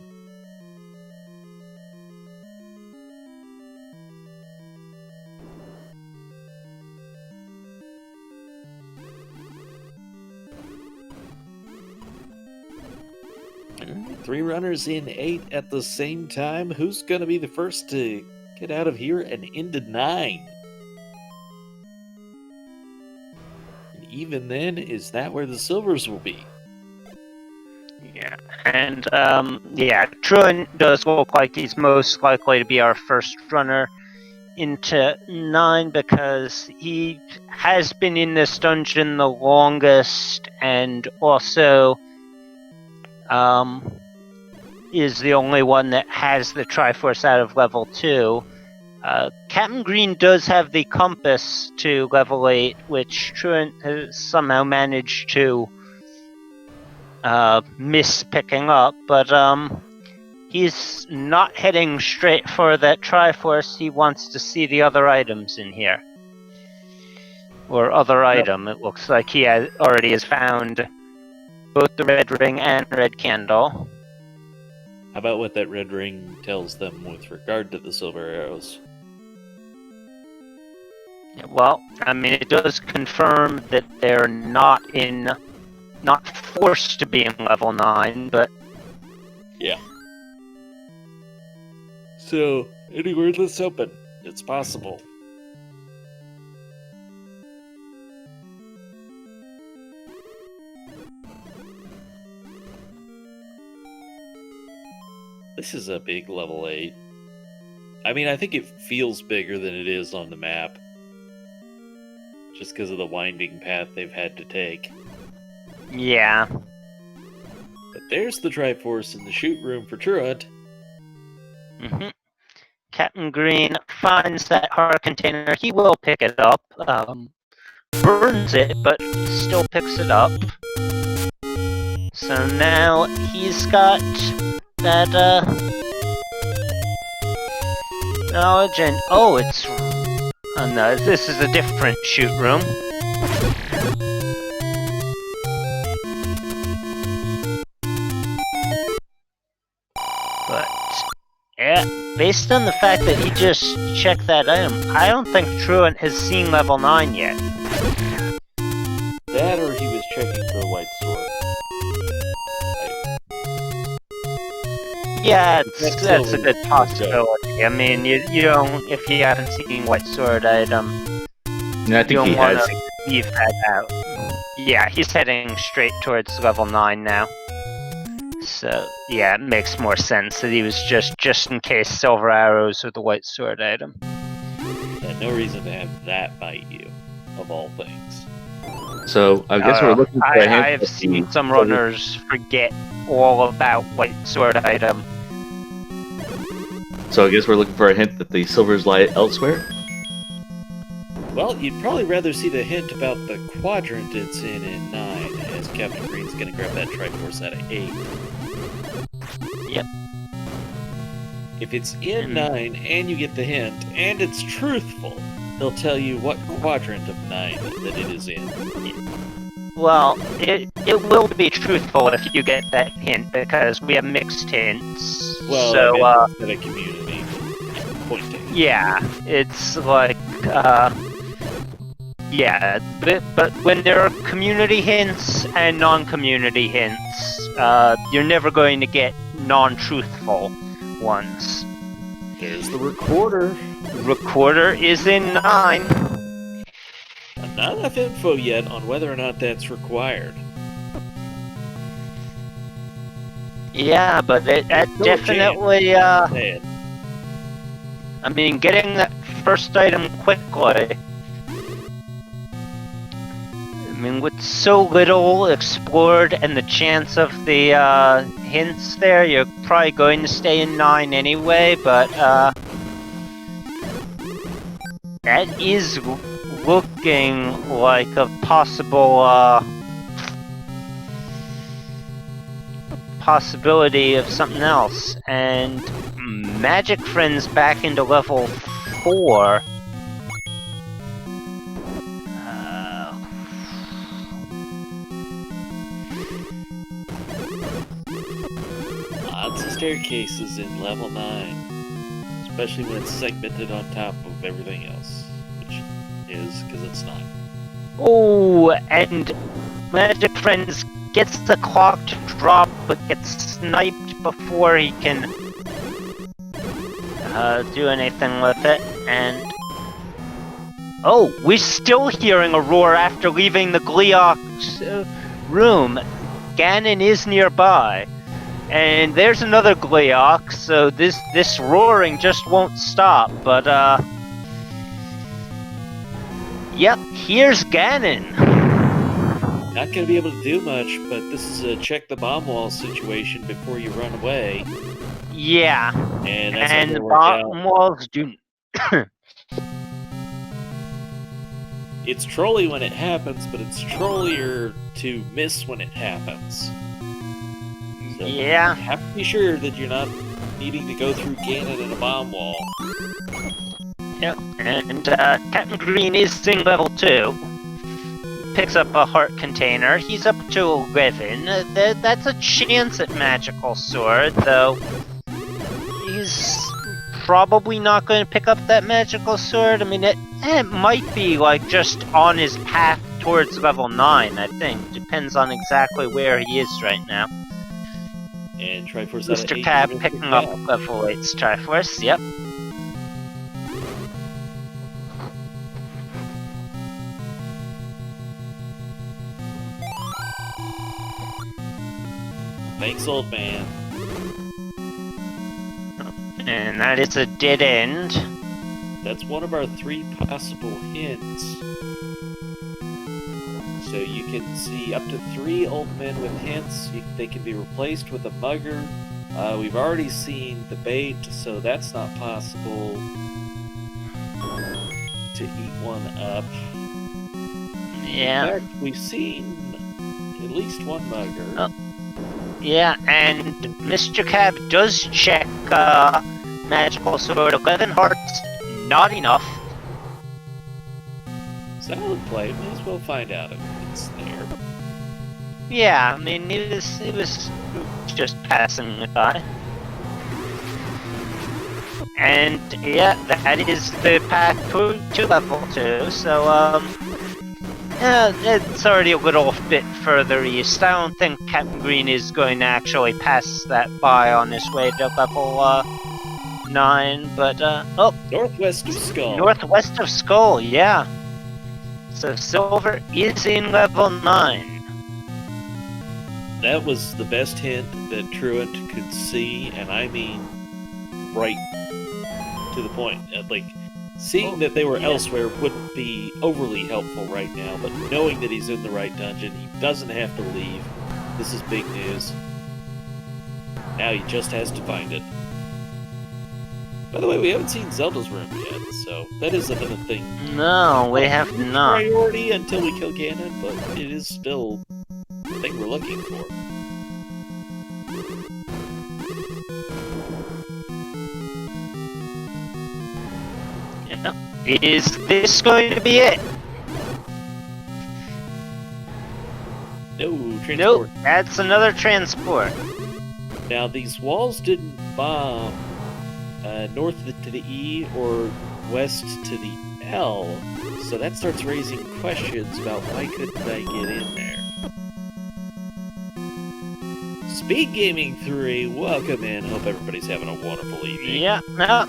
Alright, 3 runners in 8 at the same time. Who's going to be the first to get out of here and into 9? And even then, is that where the silvers will be? Yeah. And, yeah, Truant does look like he's most likely to be our first runner into 9 because he has been in this dungeon the longest and also is the only one that has the Triforce out of level 2. Captain Green does have the compass to level 8, which Truant has somehow managed to miss picking up, but he's not heading straight for that Triforce. He wants to see the other items in here. Or other item. It looks like he already has found both the red ring and red candle. How about what that red ring tells them with regard to the silver arrows? Well, I mean, it does confirm that they're not forced to be in level 9, but Yeah. So, anywhere that's open, it's possible. This is a big level 8. I mean, I think it feels bigger than it is on the map. Just because of the winding path they've had to take. yeah. But there's the Triforce in the shoot room for Truant. Mm-hmm. Captain Green finds that horror container. He will pick it up. Burns it, but still picks it up. So now he's got that knowledge and it's no, this is a different shoot room. But yeah, based on the fact that he just checked that item, I don't think Truant has seen level 9 yet. That or he was checking for the white sword. Yeah, That's that's a good silver. possibility. I mean, you don't, if you haven't seen white sword item, And I you think he don't want has. to leave that out. Yeah, he's heading straight towards level 9 now. So, yeah, it makes more sense that he was just in case silver arrows or the white sword item. Yeah, no reason to have that bite you, of all things. So I guess we're looking for a hint. I've seen some runners forget all about white sword item. So I guess we're looking for a hint that the silvers lie elsewhere. Well, you'd probably rather see the hint about the quadrant it's in 9, as Captain Green's gonna grab that Triforce out of 8. Yep. If it's in 9 and you get the hint, and it's truthful, he'll tell you what quadrant of 9 that it is in. Well, it will be truthful if you get that hint, because we have mixed hints. Well, So, I mean, instead of community pointing. yeah, it's like, yeah, but when there are community hints and non-community hints, you're never going to get non-truthful ones. There's the recorder. Recorder is in 9. Not enough info yet on whether or not that's required. Yeah, but that No definitely, Say it. I mean, getting that first item quickly. I mean, with so little explored and the chance of the hints there, you're probably going to stay in 9 anyway, but that is looking like a possible possibility of something else. And Magic Friends back into level 4. Lots of staircases in level 9. Especially when it's segmented on top of everything else. Which is, because it's not. Oh, and Magic Friends gets the clock to drop, but gets sniped before he can do anything with it. And oh, we're still hearing a roar after leaving the Gleeok's room. Ganon is nearby, and there's another Gleeok, so this roaring just won't stop. But yep, here's Ganon. Not going to be able to do much, but this is a check the bomb wall situation before you run away. Yeah, And that's and not the gonna work out. bomb walls do. It's trolly when it happens, but it's trollier to miss when it happens. So Yeah. you have to be sure that you're not needing to go through Ganon and a bomb wall. Yep, and Captain Green is in level 2. Picks up a heart container. He's up to 11. That's a chance at magical sword, though. He's probably not going to pick up that magical sword. I mean, it might be like just on his path towards level 9, I think. Depends on exactly where he is right now. And Triforce out of Mr. 8 Cab for Mr. picking Cab. up level 8's Triforce, yep. Thanks, old man. And that is a dead end. That's one of our 3 possible hints. So you can see up to 3 old men with hints. They can be replaced with a mugger. We've already seen the bait, so that's not possible to eat one up. Yeah. In fact, we've seen at least one mugger. Oh. Yeah, and Mr. Cab does check magical sword. 11 hearts, not enough. Solid play. May as well find out if it's there. Yeah, I mean, he was just passing it by. And yeah, that is the path to level 2, so yeah, it's already a little bit further east. I don't think Captain Green is going to actually pass that by on his way to level 9, but oh, Northwest of Skull. northwest of Skull, yeah. So Silver is in level 9. That was the best hint that Truant could see, and I mean right to the point. Like, seeing that they were elsewhere wouldn't be overly helpful right now, but knowing that he's in the right dungeon, he doesn't have to leave. This is big news. Now he just has to find it. By the way, we haven't seen Zelda's room yet, so that is another thing. No, we have not. Priority until we kill Ganon, but it is still the thing we're looking for. Yeah. Is this going to be it? Nope, that's another transport. Now, these walls didn't bomb north to the E or west to the L, so that starts raising questions about why couldn't I get in there. Speed Gaming 3, welcome in. Hope everybody's having a wonderful evening. Yeah, no,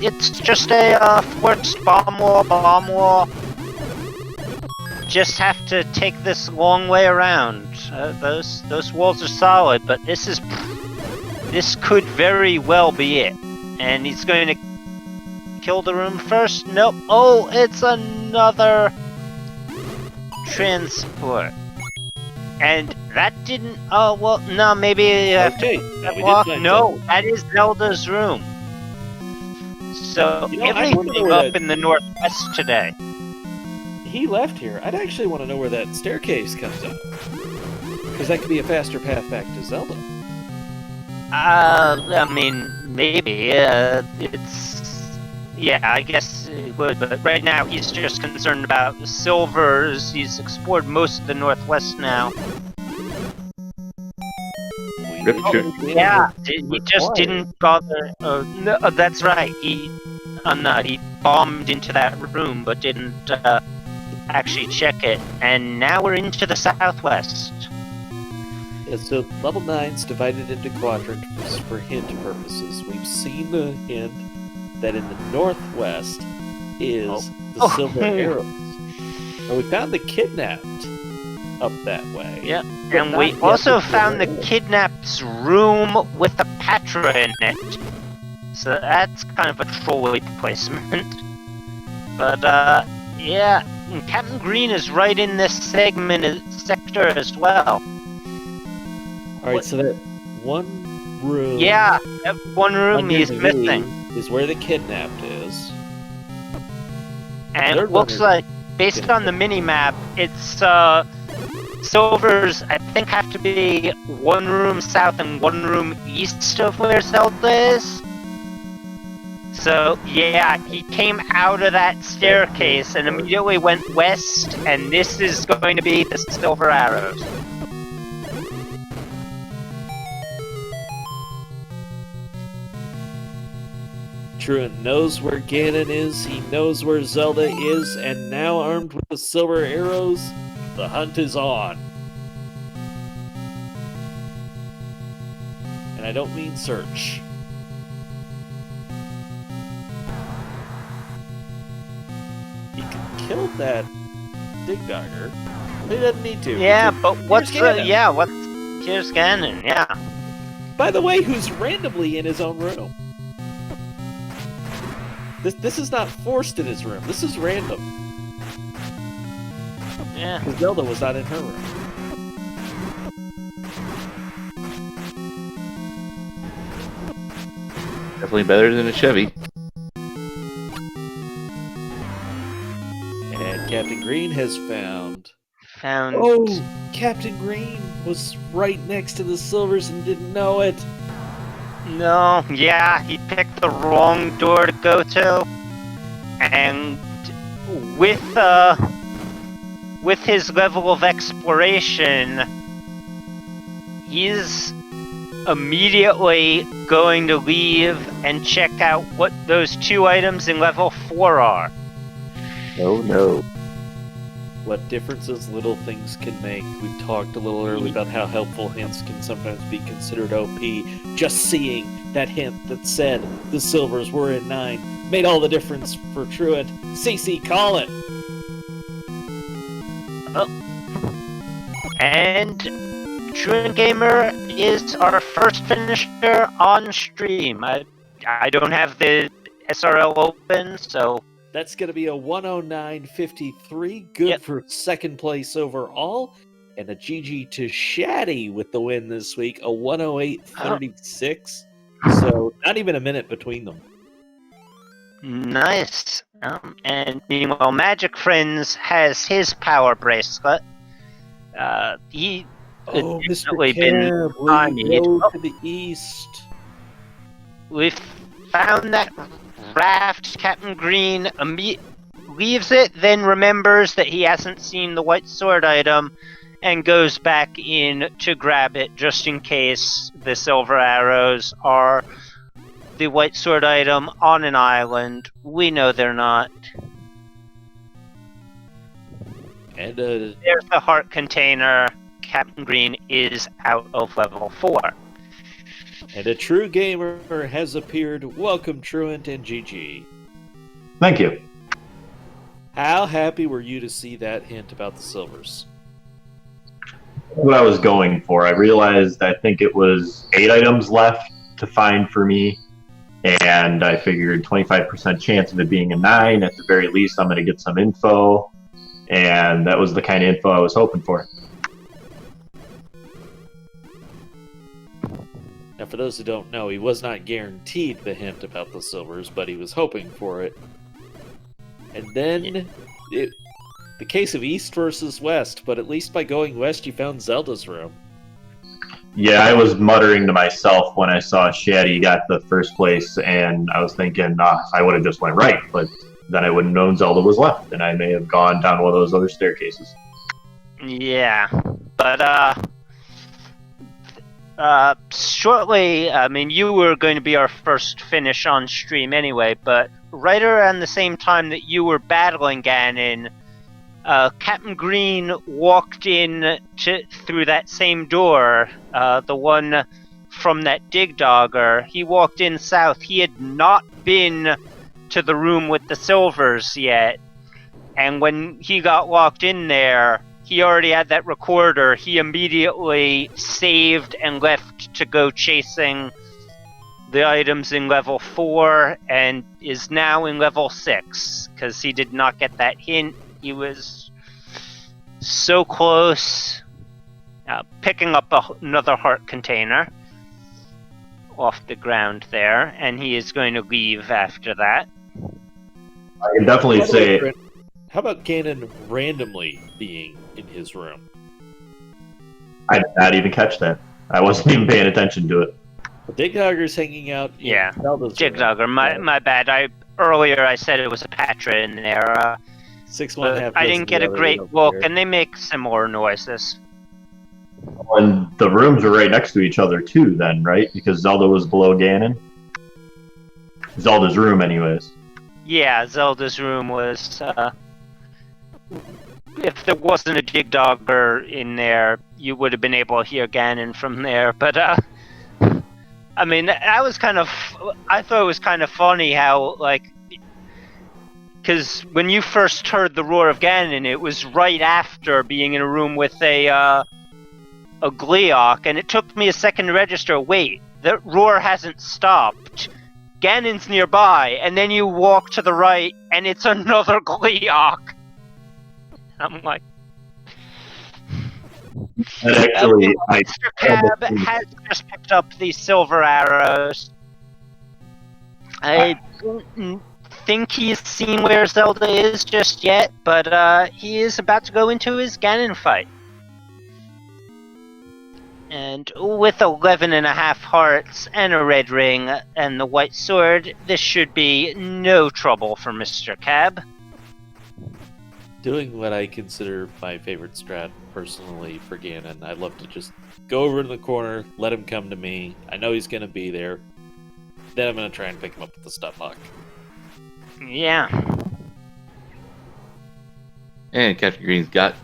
it's just a forced bomb wall. Just have to take this long way around. Those walls are solid, but this could very well be it. And he's going to kill the room first? Nope. Oh, it's another transport. And that didn't. Oh well, no. Maybe you have Okay, to now we did walk. find No, Zelda. that is Zelda's room. So You know, I wanna know everything where up that- in the northwest today. He left here. I'd actually want to know where that staircase comes out. Because that could be a faster path back to Zelda. I mean, maybe. Yeah, I guess it would, but right now he's just concerned about the silvers. He's explored most of the northwest now. Rip Oh, True. yeah, he just didn't bother. No, that's right. He bombed into that room, but didn't actually check it. And now we're into the southwest. Yeah, so level 9's divided into quadrants for hint purposes. We've seen the hint that in the northwest is the silver arrows. And we found the kidnapped up that way. Yeah, But and not we yet also the found the silver arrows. kidnapped's room with a Patra in it. So that's kind of a trolley placement. But yeah, and Captain Green is right in this sector as well. Alright, so that one room. Yeah, that one room under he's the missing. V is where the kidnapped is. And Third it looks one is- like, based on the mini-map, it's silvers, I think, have to be one room south and one room east of where Zelda is. So, yeah, he came out of that staircase and immediately went west, and this is going to be the silver arrows. Truant knows where Ganon is, he knows where Zelda is, and now armed with the silver arrows, the hunt is on. And I don't mean search. He could kill that dig dogger, but he doesn't need to. Yeah, because but what's here's Ganon. here's Ganon, yeah. By the way, who's randomly in his own room? This is not forced in his room. This is random. Yeah. Because Zelda was not in her room. Definitely better than a Chevy. And Captain Green has found. Found Oh, Captain Green was right next to the silvers and didn't know it. No, yeah, he picked the wrong door to go to, and with his level of exploration, he's immediately going to leave and check out what those two items in level 4 are. Oh no. What differences little things can make. We've talked a little earlier about how helpful hints can sometimes be considered OP. Just seeing that hint that said the silvers were in 9 made all the difference for Truant. CC, call it! And Truant Gamer is our first finisher on stream. I don't have the SRL open, so That's going to be a 109.53. Good Yep. for second place overall. And a GG to Shaddy with the win this week. A 108.36. So not even a minute between them. nice. And meanwhile, Magic Friends has his power bracelet. He Oh, Mr. definitely been Cab, on we it. go Oh. to the east. We've found that raft. Captain Green leaves it, then remembers that he hasn't seen the white sword item, and goes back in to grab it just in case the silver arrows are the white sword item on an island. We know they're not. And There's the heart container. Captain Green is out of level 4. a true gamer has appeared. Welcome, Truant and GG. Thank you. How happy were you to see that hint about the silvers? What I was going for. I realized I think it was 8 items left to find for me, and I figured 25% chance of it being a 9. At the very least, I'm going to get some info, and that was the kind of info I was hoping for. Now, for those who don't know, he was not guaranteed the hint about the silvers, but he was hoping for it. And then, the case of East versus West, but at least by going West, you found Zelda's room. Yeah, I was muttering to myself when I saw Shaddy got the first place, and I was thinking, I would have just went right, but then I wouldn't have known Zelda was left, and I may have gone down one of those other staircases. Yeah, but shortly, I mean, you were going to be our first finish on stream anyway, but right around the same time that you were battling Ganon, Captain Green walked in through that same door, the one from that dig dogger. He walked in south. He had not been to the room with the silvers yet, and when he got locked in there, he already had that recorder. He immediately saved and left to go chasing the items in level 4 and is now in level 6 because he did not get that hint. He was so close, picking up another heart container off the ground there, and he is going to leave after that. I can definitely say... How about Ganon randomly being in his room? I did not even catch that. I wasn't even paying attention to it. The Dig Dogger's hanging out in Yeah, Zelda's Dig room. Dogger, my bad. Earlier I said it was a Patra in there. 6 But 1/2 I didn't get a great look, and they make similar noises. And the rooms were right next to each other too then, right? Because Zelda was below Ganon? Zelda's room, anyways. Yeah, Zelda's room was, if there wasn't a Dig Dogger in there, you would have been able to hear Ganon from there, but, I mean, that was kind of, I thought it was kind of funny how, like, because when you first heard the roar of Ganon, it was right after being in a room with a Gleeok, and it took me a second to register, wait, the roar hasn't stopped. Ganon's nearby, and then you walk to the right, and it's another Gleeok. I'm like... And actually, Mr. Cab has just picked up these silver arrows. I don't think he's seen where Zelda is just yet, but he is about to go into his Ganon fight. And with 11.5 hearts and a red ring and the white sword, this should be no trouble for Mr. Cab. Doing what I consider my favorite strat personally for Ganon. I love to just go over in the corner, let him come to me. I know he's going to be there. Then I'm going to try and pick him up with the stun lock. Yeah. And Captain Green's got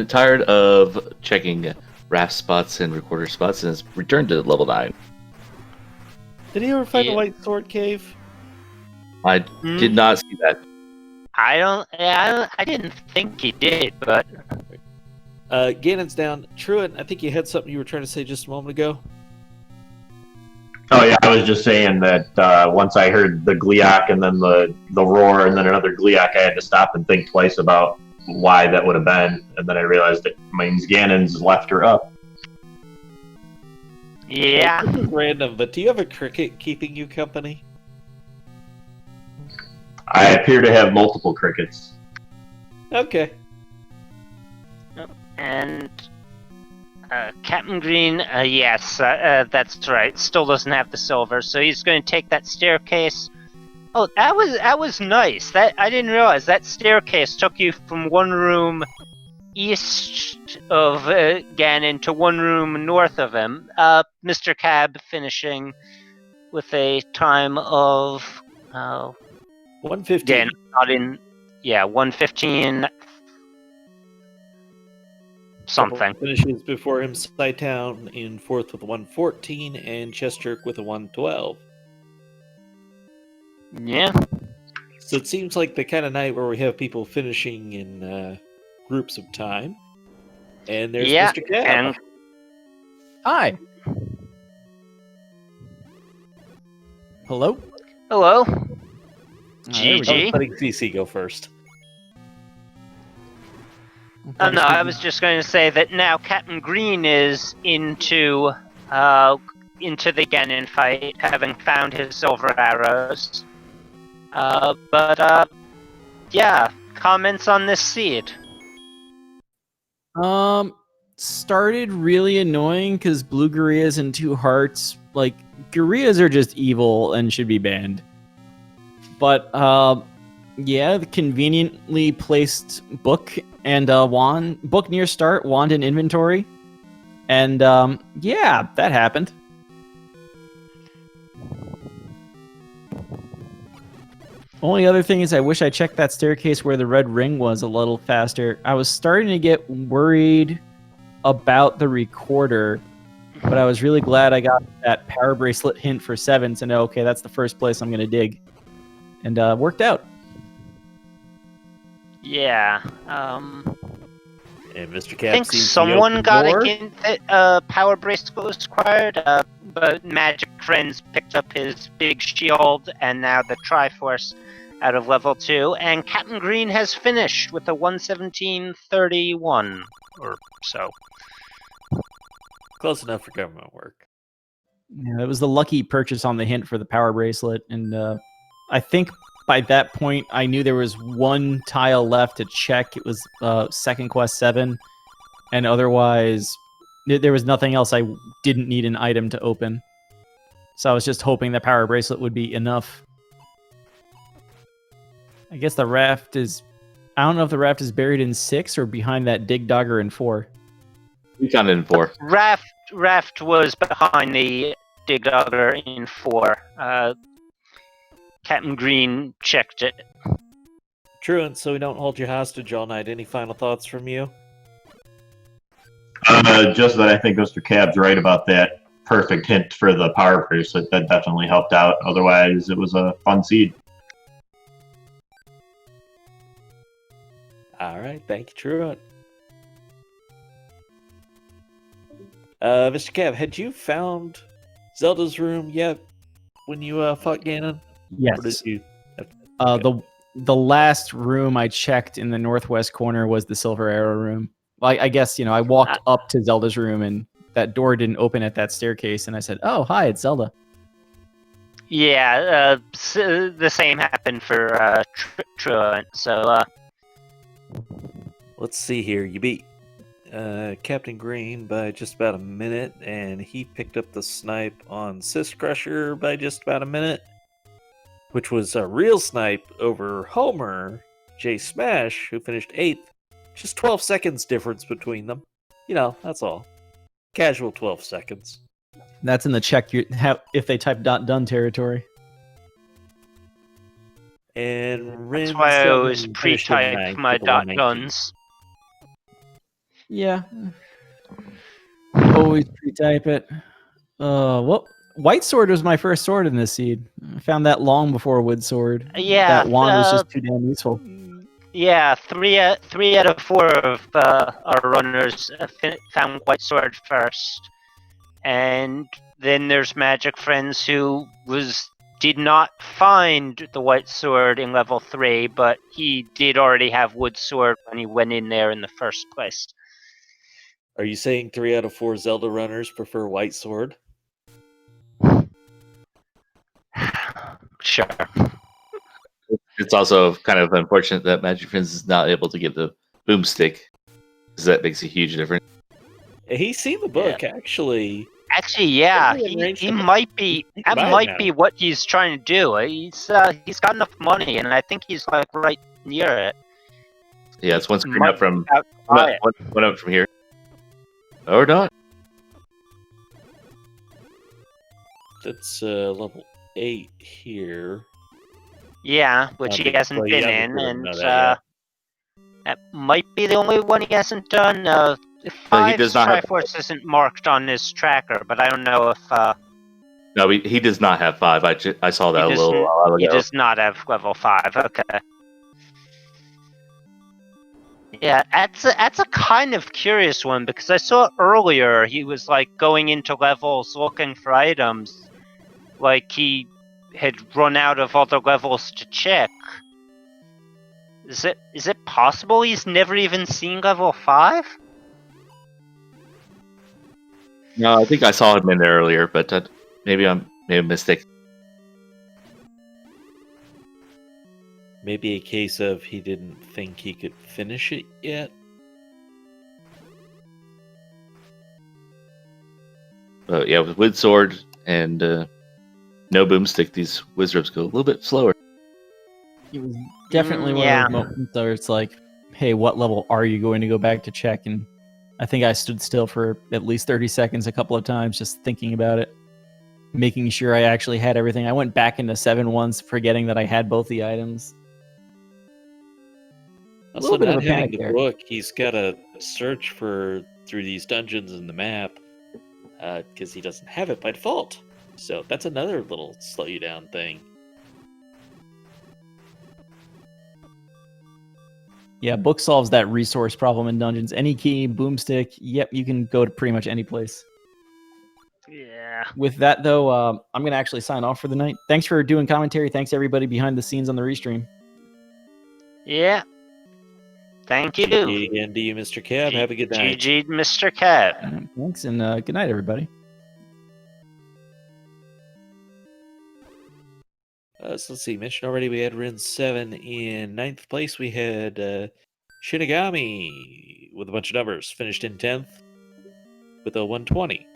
tired of checking raft spots and recorder spots and has returned to level 9. Did he ever find Yeah. the White Sword Cave? I did not see that. I didn't think he did, but Ganon's down. Truant, I think you had something you were trying to say just a moment ago. Oh yeah, I was just saying that once I heard the Gleeok and then the roar and then another Gleeok, I had to stop and think twice about why that would have been, and then I realized it means Ganon's left or up. yeah. This is random, but do you have a cricket keeping you company? I appear to have multiple crickets. Okay. And Captain Green, yes, that's right. Still doesn't have the silver, so he's going to take that staircase. Oh, that was nice. That I didn't realize that staircase took you from one room east of Ganon to one room north of him. Mr. Cab finishing with a time of 115. again not in 115 something. Finishes before him, Scytown in fourth with a 114, and Chesterk with a 112. Yeah. So it seems like the kind of night where we have people finishing in groups of time. And there's Yeah, Mr. Cab. and Hi. Hello? hello, there we go. I was GG. letting CC go first. Oh no, I was just going to say that now Captain Green is into the Ganon fight, having found his silver arrows. Yeah, comments on this seed. Started really annoying because blue gorillas and two hearts, like, gorillas are just evil and should be banned. But, yeah, the conveniently placed book and wand, book near start, wand in inventory. And, yeah, that happened. Only other thing is I wish I checked that staircase where the red ring was a little faster. I was starting to get worried about the recorder, but I was really glad I got that power bracelet hint for 7 to know, okay, that's the first place I'm going to dig. And worked out. Yeah. And Mr. I Cab think seems to someone open got door. a hint that power bracelet was required, but Magic Friends picked up his big shield and now the Triforce out of level 2, and Captain Green has finished with a 117.31 or so. Close enough for government work. Yeah, that was the lucky purchase on the hint for the power bracelet. And I think by that point, I knew there was one tile left to check. It was second quest 7. And otherwise, there was nothing else I didn't need an item to open. So I was just hoping the power bracelet would be enough. I guess the raft is... I don't know if the raft is buried in 6 or behind that dig dogger in 4. We counted in 4. Raft was behind the dig dogger in 4. Captain Green checked it. Truant, so we don't hold you hostage all night. Any final thoughts from you? Just that I think Mr. Cab's right about that perfect hint for the power bracelet. That definitely helped out. Otherwise, it was a fun seed. All right, thank you, Truant. Mr. Cab, had you found Zelda's room yet when you fought Ganon? Yes. Or did you... The last room I checked in the northwest corner was the Silver Arrow room. Well, I guess, I walked up to Zelda's room and that door didn't open at that staircase, and I said, "Oh, hi, it's Zelda." Yeah, the same happened for Truant. So, Let's see here. You beat Captain Green by just about a minute, and he picked up the snipe on Sis Crusher by just about a minute, which was a real snipe over Homer, J Smash, who finished 8th. Just 12 seconds difference between them. That's all. Casual 12 seconds. That's in the check if they type .done territory. And that's why I always pre-type my .guns. Yeah. Always pre-type it. Well, White Sword was my first sword in this seed. I found that long before Wood Sword. Yeah. That wand was just too damn useful. Yeah, 3 out of 4 of our runners found White Sword first. And then there's Magic Friends who did not find the White Sword in level 3, but he did already have Wood Sword when he went in there in the first place. Are you saying 3 out of 4 Zelda runners prefer White Sword? Sure. It's also kind of unfortunate that Magic Friends is not able to get the boomstick, because that makes a huge difference. He's seen the book, actually. Actually, yeah, he might be. That might be what he's trying to do. He's got enough money, and I think he's right near it. Yeah, it's one screen Might up from be outside. one up from here. Or not. That's level 8 here. Yeah, which he hasn't Well, been yeah, in, we wouldn't and know that that might be the only one he hasn't done. He Five does not have. Triforce isn't marked on his tracker, but I don't know if No, he does not have 5. I saw that a little while he ago. does not have level 5. Okay. Yeah, that's a kind of curious one because I saw earlier he was like going into levels looking for items, like he had run out of other levels to check. Is it possible he's never even seen level 5? No, I think I saw him in there earlier, but maybe I'm mistaken. Maybe a case of he didn't think he could finish it yet. But yeah, with wood sword and no boomstick, these wizards go a little bit slower. It was definitely one yeah. of those moments where it's like, hey, what level are you going to go back to check? And I think I stood still for at least 30 seconds a couple of times just thinking about it, making sure I actually had everything. I went back into 7 once, forgetting that I had both the items. A Also, little bit of not a having panic the there. book, he's got to search through these dungeons in the map because he doesn't have it by default. So that's another little slow you down thing. Yeah, book solves that resource problem in dungeons. Any key, boomstick, yep, you can go to pretty much any place. Yeah. With that, though, I'm going to actually sign off for the night. Thanks for doing commentary. Thanks, everybody behind the scenes on the restream. Yeah. Thank you. GG again to you, Mr. Cab. Have a good night. GG, Mr. Cab. Thanks, and good night, everybody. So let's see. Mentioned already, we had Rin 7 in 9th place. We had Shinigami with a bunch of numbers. Finished in 10th with a 120.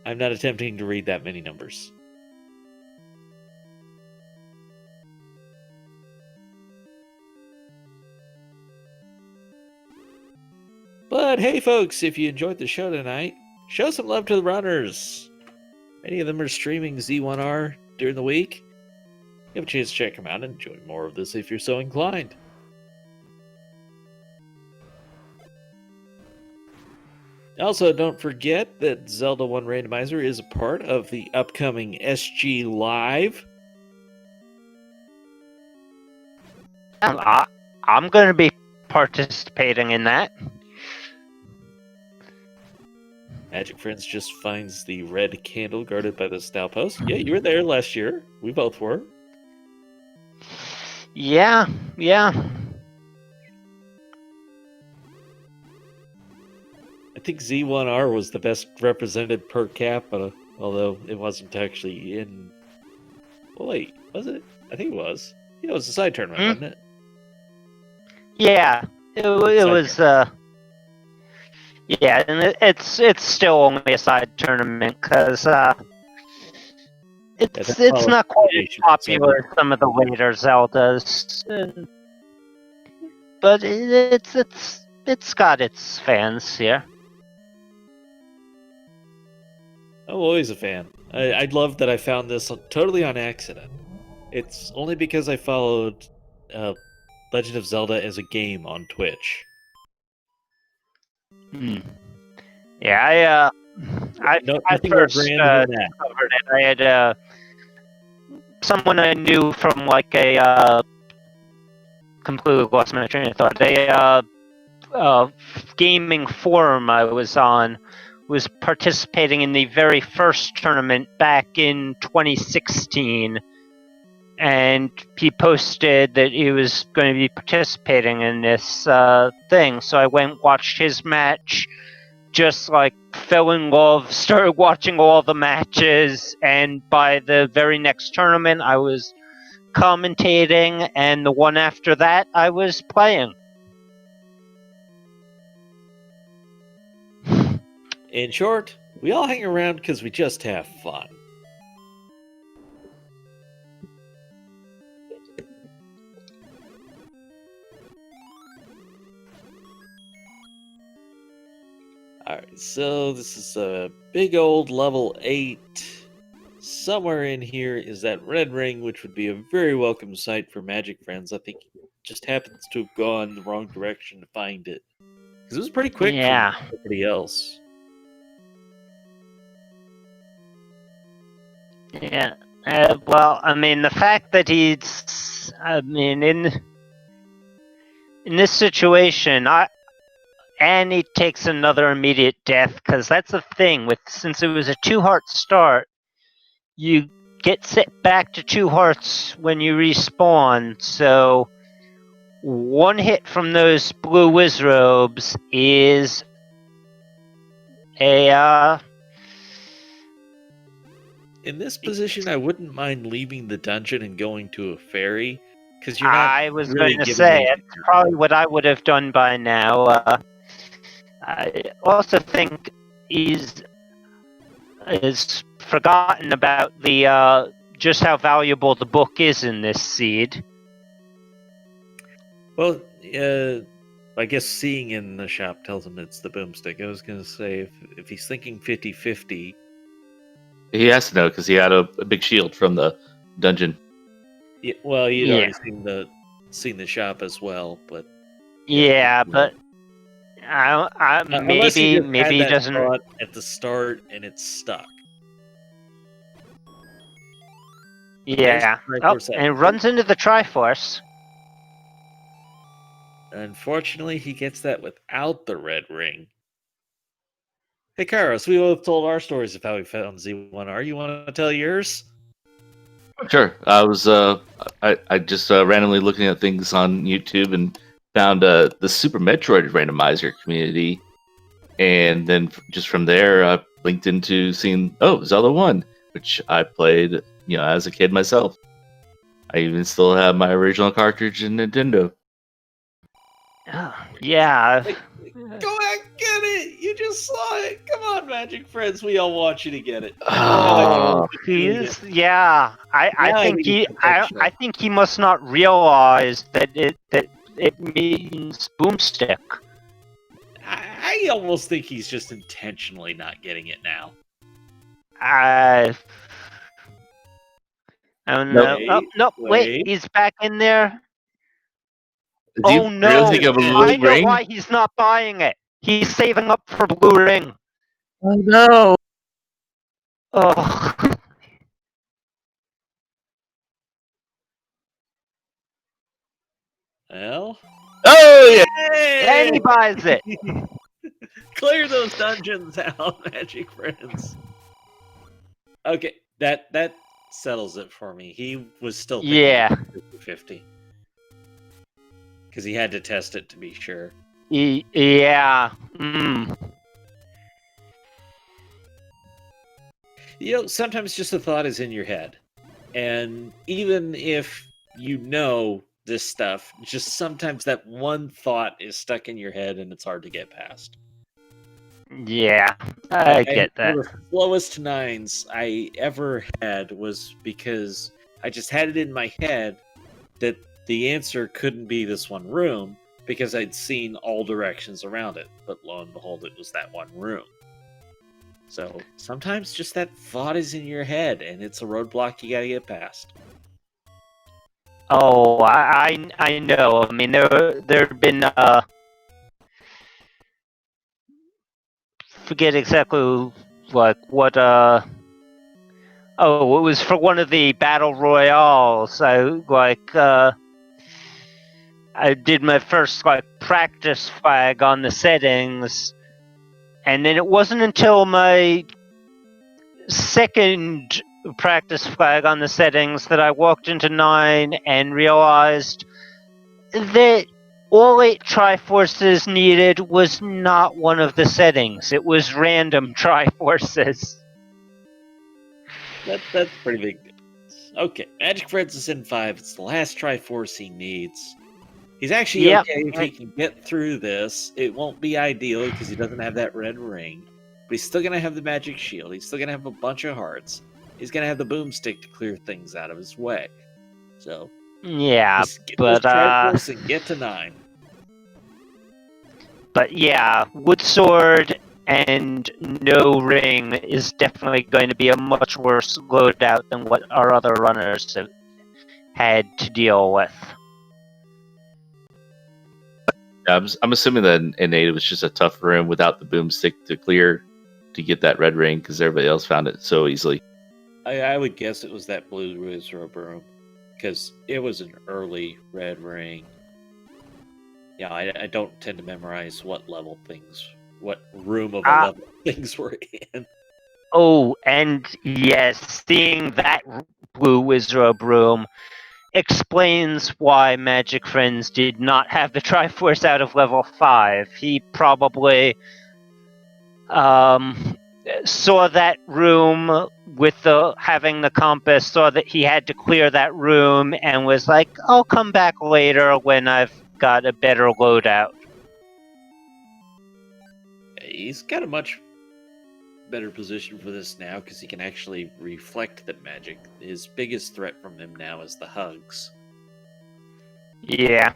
I'm not attempting to read that many numbers. But hey, folks, if you enjoyed the show tonight, show some love to the runners. Many of them are streaming Z1R during the week. You have a chance to check them out and enjoy more of this if you're so inclined. Also, don't forget that Zelda 1 Randomizer is a part of the upcoming SG Live. I'm going to be participating in that. Magic Friends just finds the red candle guarded by the Stout Post. Yeah, you were there last year. We both were. Yeah. I think Z1R was the best represented per capita, although it wasn't actually in... Well, wait, was it? I think it was. Yeah, it was a side tournament, wasn't it? Yeah. It was, yeah, and it's still only a side tournament, because, it's not quite as popular as some of the later Zeldas, but it's got its fans here. I'm always a fan. I love that I found this totally on accident. It's only because I followed Legend of Zelda as a game on Twitch. Yeah, I Nothing more first grand than that. discovered it. I had someone I knew from like a completely lost my train of thought. A gaming forum I was on was participating in the very first tournament back in 2016, and he posted that he was going to be participating in this thing. So I went and watched his match, just like fell in love, started watching all the matches, and by the very next tournament I was commentating, and the one after that I was playing. In short, we all hang around because we just have fun. Alright, so this is a big old level 8. Somewhere in here is that red ring, which would be a very welcome sight for magic friends. I think he just happens to have gone the wrong direction to find it. Because it was pretty quick Yeah. from everybody else. Yeah. Well, I mean, the fact that he's, I mean, in this situation, and he takes another immediate death, because that's the thing with, since it was a 2-heart start, you get set back to 2 hearts when you respawn. So 1 hit from those blue wizrobes is a In this position, I wouldn't mind leaving the dungeon and going to a ferry, because you're not. I was really going to giving say, anything. it's probably what I would have done by now. I also think he's forgotten about the just how valuable the book is in this seed. Well, I guess seeing in the shop tells him it's the boomstick. I was going to say, if he's thinking 50-50, He has to know because he had a big shield from the dungeon. yeah, well, you'd Yeah. already seen the shop as well, but Yeah, but unless he maybe had he that doesn't. thought at the start and it's stuck. Yeah. Nice Oh, Triforce and it runs into the Triforce. Unfortunately, he gets that without the red ring. Hey, Kairos, we both told our stories of how we found Z1R. You want to tell yours? Sure. I was I just randomly looking at things on YouTube and found the Super Metroid Randomizer community, and then just from there I linked into seeing Zelda 1, which I played as a kid myself. I even still have my original cartridge in Nintendo. Yeah. Go back, get it! You just saw it! Come on, Magic Friends, we all want you to get it. Oh, Yeah. I think he must not realize that it means boomstick. I almost think he's just intentionally not getting it now. I don't know. Wait, Oh, no, wait, wait. he's back in there. do you Oh no! really think of a blue I know ring? why he's not buying it. He's saving up for blue ring. Oh no! Oh. Well, Oh yeah! And he buys it. Clear those dungeons out, Magic Friends. Okay, that settles it for me. He was still thinking Yeah. 50-50. Because he had to test it to be sure. Yeah. Mm. Sometimes just a thought is in your head. And even if you know this stuff, just sometimes that one thought is stuck in your head and it's hard to get past. Yeah, I get that. One of the slowest 9s I ever had was because I just had it in my head that the answer couldn't be this one room because I'd seen all directions around it. But lo and behold, it was that one room. So sometimes just that thought is in your head and it's a roadblock you gotta get past. Oh, I know. I mean, there have been forget exactly like what it was for one of the battle royales. I did my first practice flag on the settings, and then it wasn't until my second practice flag on the settings that I walked into 9 and realized that all 8 Triforces needed was not one of the settings. It was random Triforces. That's pretty big difference. Okay, Magic Friends is in 5. It's the last Triforce he needs. He's actually okay if he can get through this. It won't be ideal because he doesn't have that red ring. But he's still going to have the magic shield. He's still going to have a bunch of hearts. He's going to have the boomstick to clear things out of his way. So, yeah, just get but those Triforce and get to 9. But yeah, Wood Sword and no ring is definitely going to be a much worse loadout than what our other runners have had to deal with. I'm assuming that in 8 it was just a tough room without the boomstick to clear to get that red ring because everybody else found it so easily. I would guess it was that blue wizard room because it was an early red ring. Yeah, I don't tend to memorize what room of a level things were in. Oh, and yes, seeing that blue wizard room explains why Magic Friends did not have the Triforce out of level 5. He probably saw that room with having the compass, saw that he had to clear that room, and was like, I'll come back later when I've got a better loadout. He's got a much better position for this now because he can actually reflect the magic. His biggest threat from him now is the hugs. Yeah.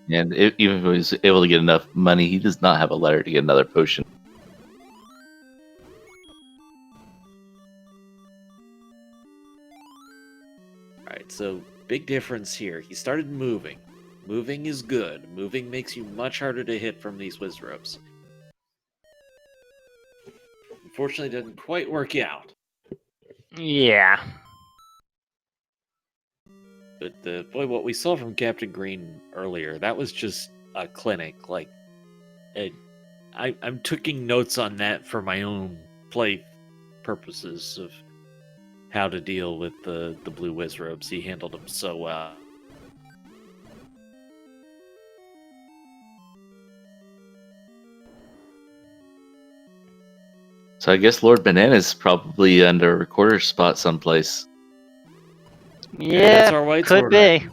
And even if he was able to get enough money, he does not have a letter to get another potion. Alright, so big difference here. He started moving. Moving is good. Moving makes you much harder to hit from these Wizrobes. Unfortunately, it didn't quite work out. Yeah. But boy, what we saw from Captain Green earlier, that was just a clinic. Like, I'm taking notes on that for my own play purposes of how to deal with the blue Wizrobes. He handled them so well. So I guess Lord Banana's probably under a recorder spot someplace. Yeah, that's our white could sword. be.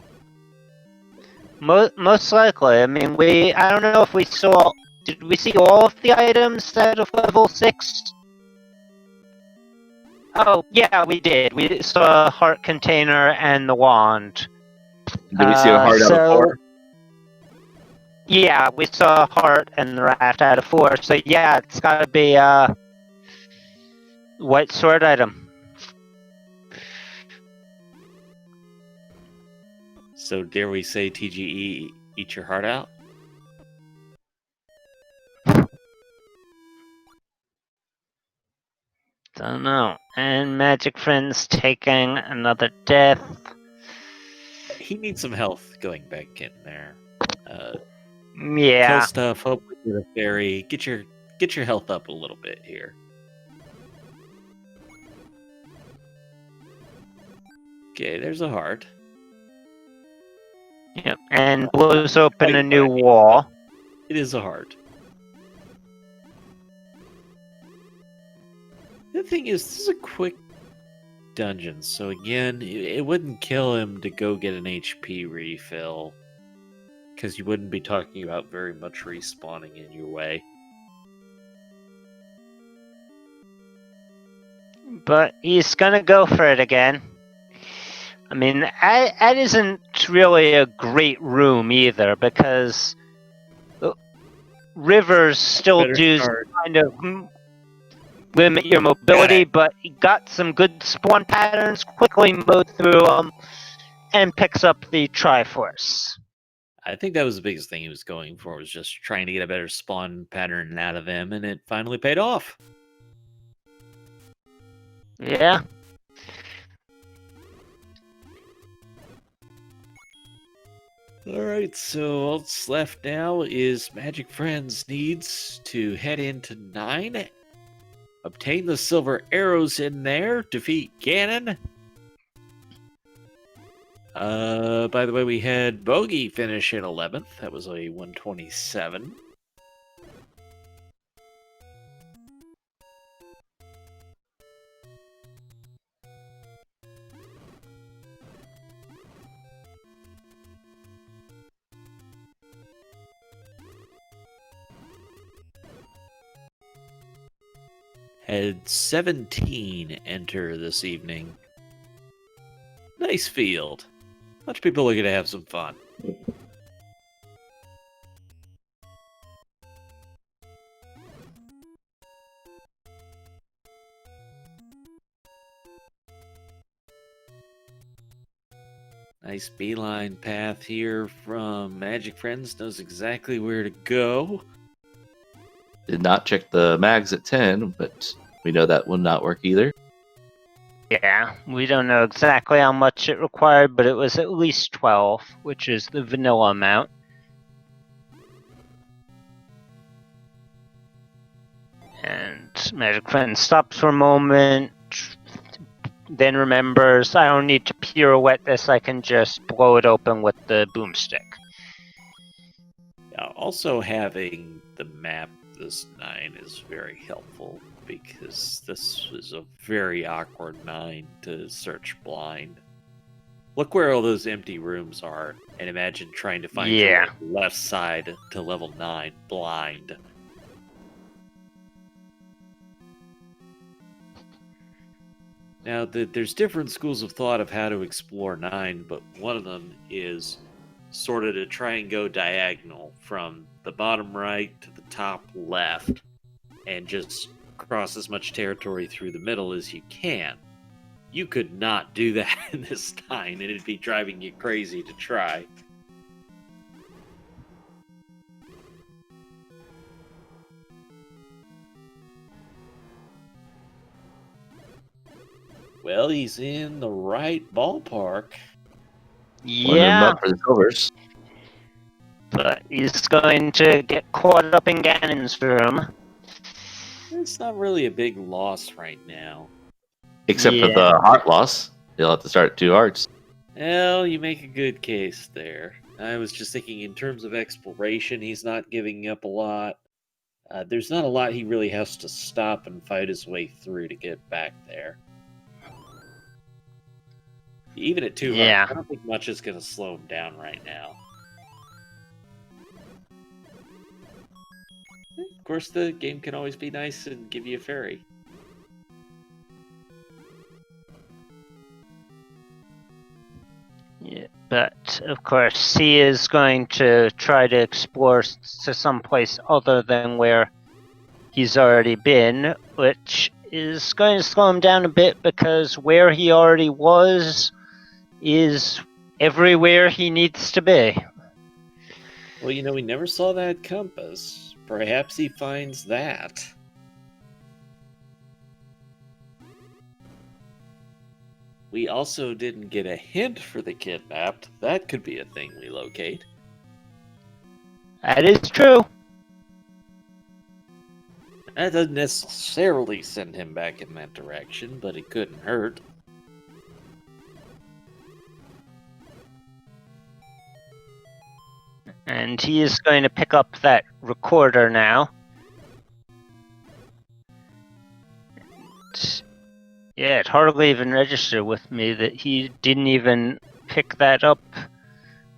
Most likely. I mean, I don't know if we saw... Did we see all of the items out of level 6? Oh, yeah, we did. We saw a heart container and the wand. Did we see a heart out of 4? Yeah, we saw a heart and the raft out of 4. So yeah, it's gotta be a white sword item. So dare we say TGE, eat your heart out? Don't know. And Magic Friend's taking another death. He needs some health going back in there. Yeah. Kill stuff, hope we get a fairy. Get your health up a little bit here. Okay, there's a heart. Yep. And blows open a Right, new right. wall. It is a heart. The thing is, this is a quick dungeon, so again, it wouldn't kill him to go get an HP refill, because you wouldn't be talking about very much respawning in your way. But he's gonna go for it again. I mean, that isn't really a great room either, because rivers still Better do start. kind of limit your mobility, but he got some good spawn patterns, quickly mowed through them, and picks up the Triforce. I think that was the biggest thing he was going for, was just trying to get a better spawn pattern out of him, and it finally paid off. Yeah. Alright, so all that's left now is Magic Friends needs to head into 9, obtain the silver arrows in there, defeat Ganon. By the way, we had Bogey finish in 11th. That was a 127. Had 17 enter this evening. Nice field. Bunch of people looking to have some fun. Nice beeline path here from Magic Friends. Knows exactly where to go. Did not check the mags at 10, but we know that would not work either. Yeah, we don't know exactly how much it required, but it was at least 12, which is the vanilla amount. And Magic Friend stops for a moment, then remembers, I don't need to pirouette this, I can just blow it open with the boomstick. Also, having the map this 9 is very helpful because this is a very awkward 9 to search blind. Look where all those empty rooms are, and imagine trying to find your left side to level 9 blind. Now, there's different schools of thought of how to explore 9, but one of them is sort of to try and go diagonal from the bottom right to the top left and just cross as much territory through the middle as you can. You could not do that in this 9, and it'd be driving you crazy to try. Well, he's in the right ballpark. Warming him up for the silvers. But he's going to get caught up in Ganon's room. It's not really a big loss right now. Except for the heart loss. He'll have to start at 2 hearts. Well, you make a good case there. I was just thinking in terms of exploration, he's not giving up a lot. There's not a lot he really has to stop and fight his way through to get back there. Even at 2 hearts, I don't think much is going to slow him down right now. Of course, the game can always be nice and give you a fairy. Yeah, but of course, he is going to try to explore to someplace other than where he's already been, which is going to slow him down a bit because where he already was is everywhere he needs to be. Well, you know, we never saw that compass. Perhaps he finds that. We also didn't get a hint for the kidnapped. That could be a thing we locate. That is true. That doesn't necessarily send him back in that direction, but it couldn't hurt. And he is going to pick up that recorder now. Yeah, it hardly even registered with me that he didn't even pick that up.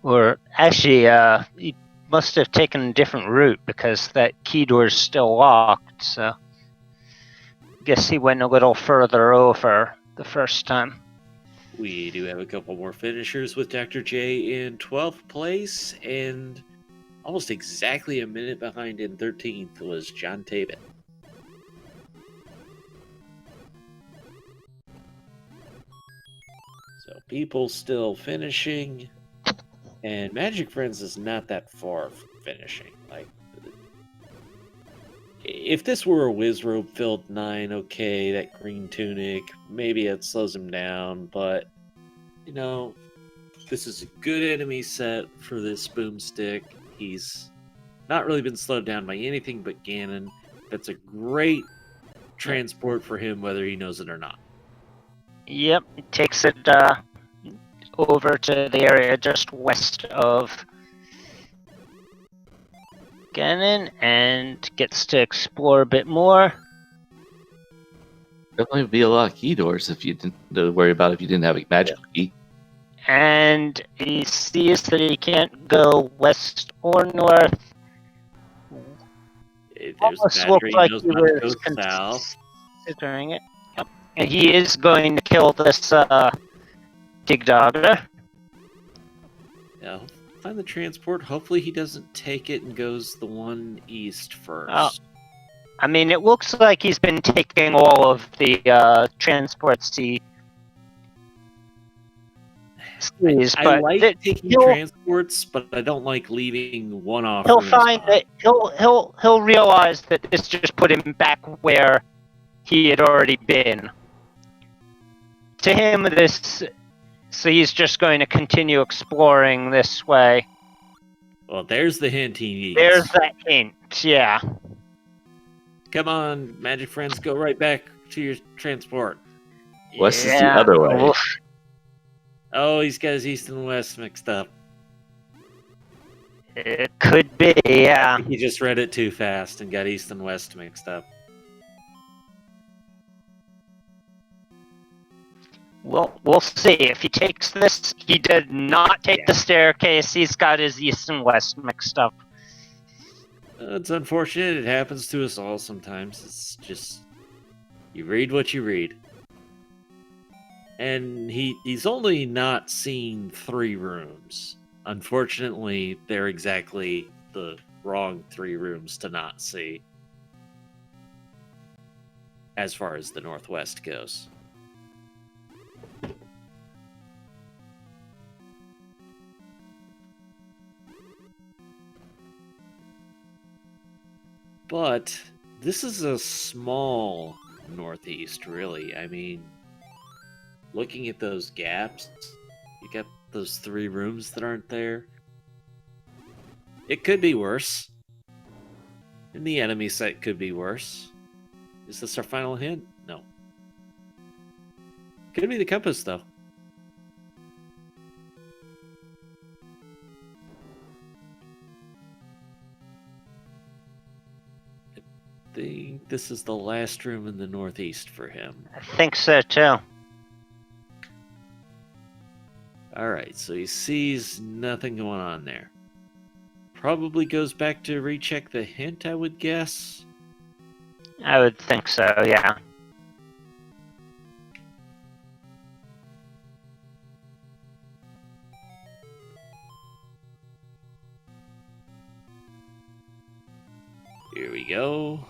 Or actually, he must have taken a different route because that key door is still locked, so I guess he went a little further over the first time. We do have a couple more finishers with Dr. J in 12th place, and almost exactly a minute behind in 13th was John Tabit. So people still finishing, and Magic Friends is not that far from finishing. Like, if this were a Wizrobe filled 9, okay, that green tunic, maybe it slows him down, but, you know, this is a good enemy set for this boomstick. He's not really been slowed down by anything but Ganon. That's a great transport for him, whether he knows it or not. Yep, it takes it over to the area just west of Ganon and gets to explore a bit more. Definitely be a lot of key doors if you didn't to worry about if you didn't have a magical key. And he sees that he can't go west or north. There's Almost Badger, looks he like knows he not to was go south. considering it. Yep. And he is going to kill this Dig Dogger. Yeah, find the transport. Hopefully he doesn't take it and goes the one east first. Oh. I mean, it looks like he's been taking all of the transports he sees, I but like taking he'll transports, but I don't like leaving one-off he'll rooms find behind. that he'll realize that this just put him back where he had already been. To him, so he's just going to continue exploring this way. Well, there's the hint he needs. There's that hint, yeah. Come on, magic friends, go right back to your transport. West is the other way. Oof. Oh, he's got his east and west mixed up. It could be, yeah. He just read it too fast and got east and west mixed up. We'll see. If he takes this, he did not take the staircase. He's got his east and west mixed up. It's unfortunate. It happens to us all sometimes. It's just you read what you read. And he's only not seen 3 rooms. Unfortunately, they're exactly the wrong 3 rooms to not see. As far as the Northwest goes. But this is a small Northeast, really. I mean, looking at those gaps, you got those 3 rooms that aren't there. It could be worse. And the enemy set could be worse. Is this our final hint? No. Could be the compass, though. I think this is the last room in the Northeast for him. I think so too. Alright, so he sees nothing going on there. Probably goes back to recheck the hint, I would guess. I would think so, yeah. Here we go.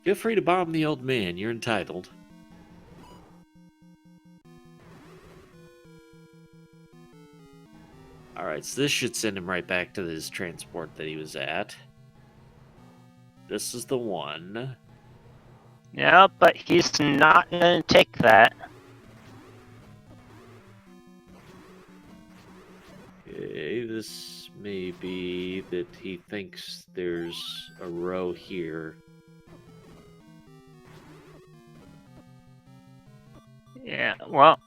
Feel free to bomb the old man, you're entitled. Alright, so this should send him right back to his transport that he was at. This is the one. Yeah, but he's not gonna take that. Okay, this may be that he thinks there's a row here. Yeah, well,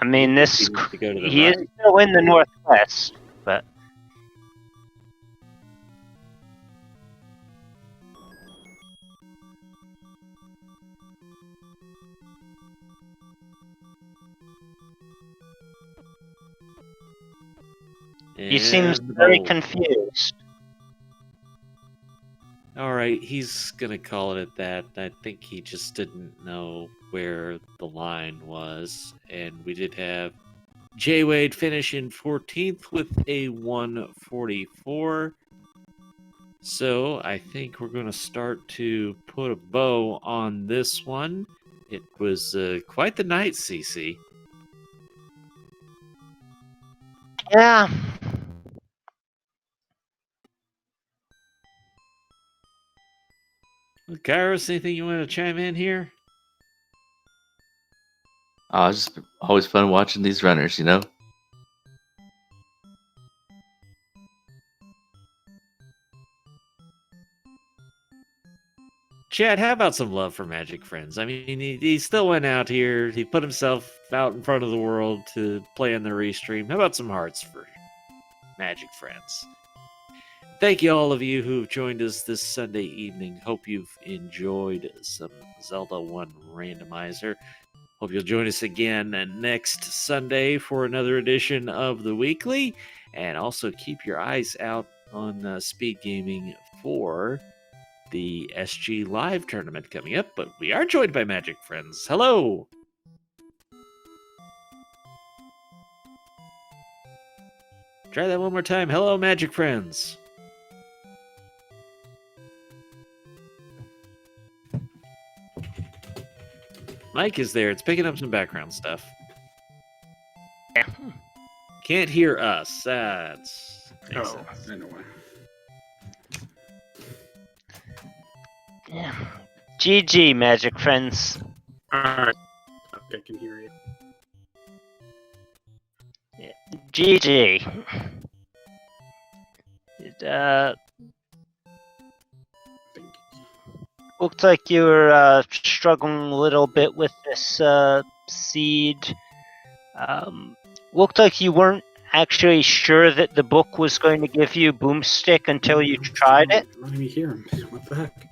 I mean, He needs to go to the he is right. still in the Northwest, but he seems And very the- confused. Alright, he's gonna call it at that. I think he just didn't know where the line was. And we did have J Wade finish in 14th with a 144. So I think we're gonna start to put a bow on this one. It was quite the night, CC. Yeah. Kairos, anything you want to chime in here? It's just always fun watching these runners, you know? Chad, how about some love for Magic Friends? I mean, he still went out here. He put himself out in front of the world to play on the restream. How about some hearts for Magic Friends? Thank you, all of you who've joined us this Sunday evening. Hope you've enjoyed some Zelda 1 Randomizer. Hope you'll join us again next Sunday for another edition of the Weekly. And also keep your eyes out on Speed Gaming for the SG Live tournament coming up. But we are joined by Magic Friends. Hello! Try that one more time. Hello, Magic Friends. Mike is there. It's picking up some background stuff. can't hear us. That's makes Oh, sense. I know why. Yeah. GG, magic friends. Alright. Okay, I can hear you. GG. It Thank you. looked like you were struggling a little bit with this seed. Looked like you weren't actually sure that the book was going to give you boomstick until you tried it. Let me hear him. What the heck?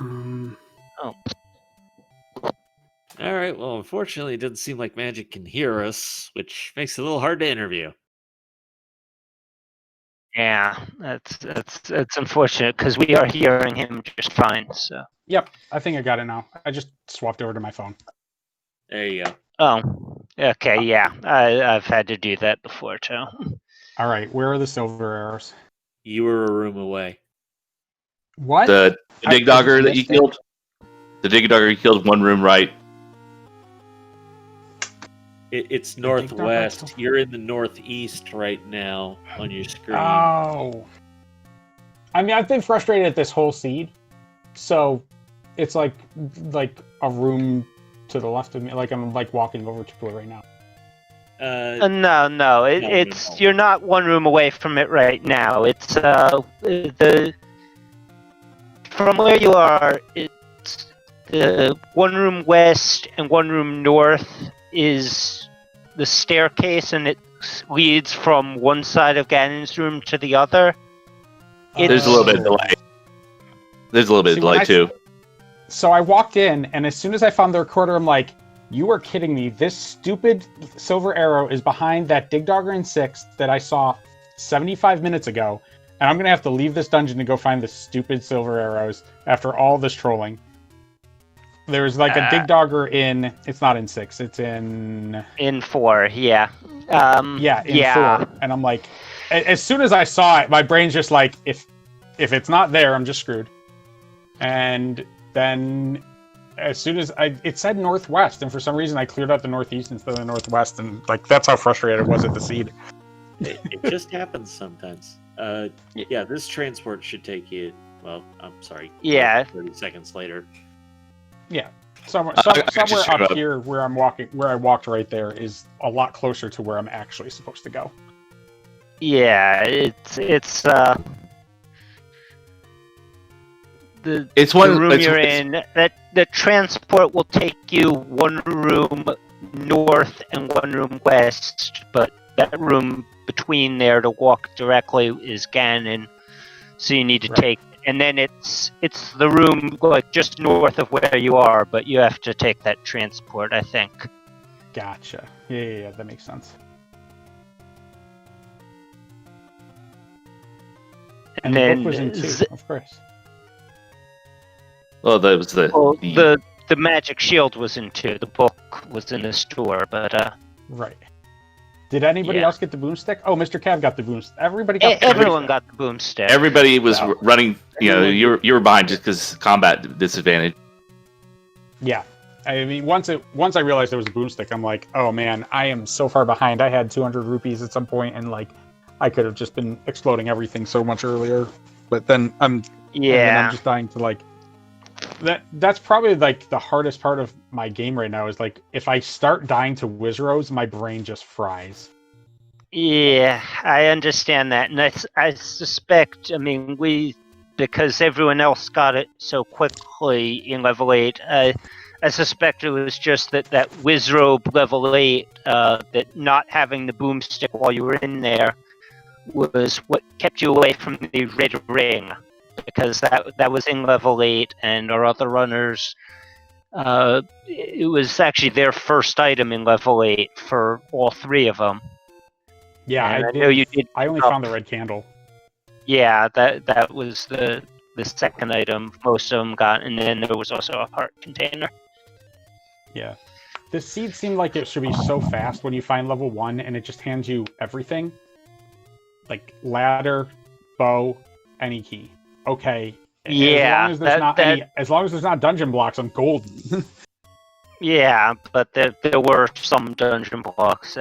Oh. All right. Well, unfortunately, it doesn't seem like Magic can hear us, which makes it a little hard to interview. Yeah, that's unfortunate because we are hearing him just fine. So. Yep, I think I got it now. I just swapped over to my phone. There you go. Oh, okay, yeah. I've had to do that before too. All right, where are the silver arrows? You were a room away. What? The dig I dogger just that you missed it. killed. The dig dogger you killed one room right. It's Dig dogger northwest. killed- You're in the northeast right now on your screen. Oh. I mean, I've been frustrated at this whole seed. So it's like a room to the left of me. Like I'm like walking over to it right now. No. It's no. you're not one room away from it right now. It's the from where you are. It's the one room west and one room north is the staircase, and it leads from one side of Ganon's room to the other. There's a little bit of delay. There's a little bit See, of when delay I- too. So I walked in, and as soon as I found the recorder, I'm like, "You are kidding me! This stupid silver arrow is behind that dig dogger in 6 that I saw 75 minutes ago, and I'm gonna have to leave this dungeon to go find the stupid silver arrows after all this trolling." There's like a dig dogger in. It's not in 6. It's in 4, yeah. in 4, and I'm like, as soon as I saw it, my brain's just like, if it's not there, I'm just screwed. And then as soon as it said northwest, and for some reason I cleared out the northeast instead of the northwest, and like that's how frustrated I was at the seed. It just happens sometimes. Yeah, this transport should take you. Well, I'm sorry. Yeah. 30 seconds later. Yeah, somewhere I just somewhere showed up up. here where I'm walking, where I walked right there, is a lot closer to where I'm actually supposed to go. Yeah, it's It's the one room it's- you're it's- in. That the transport will take you one room north and one room west, but that room between there to walk directly is Ganon, so you need to Right. take. And then it's the room like just north of where you are, but you have to take that transport, I think. Gotcha. Yeah, that makes sense. And the then book was in 2, Z- of course. Well, that was well, the the magic shield was in 2. The book was in the store, but Right. Did anybody Yeah. else get the boomstick? Oh, Mr. Cav got the boomstick. Everybody got the everyone boomstick. got the boomstick. everybody was Wow. running. You know, Everyone- you were behind just because combat disadvantage. Yeah. I mean, once I realized there was a boomstick, I'm like, oh man, I am so far behind. I had 200 rupees at some point, and like, I could have just been exploding everything so much earlier. But then I'm just dying to like. That's probably like the hardest part of my game right now is like if I start dying to Wizros, my brain just fries. Yeah, I understand that, and I suspect. I mean, because everyone else got it so quickly in level 8. I suspect it was just that Wizrobe level 8, that not having the boomstick while you were in there, was what kept you away from the red ring, because that was in level 8, and our other runners. It was actually their first item in level 8 for all 3 of them. Yeah, And I I know you did. I only up. found the red candle. Yeah, that was the second item most of them got, and then there was also a heart container. Yeah. The seed seemed like it should be so fast when you find level 1, and it just hands you everything. Like ladder, bow, any key. Okay. Yeah, as long as there's not dungeon blocks, I'm golden. Yeah, but there were some dungeon blocks.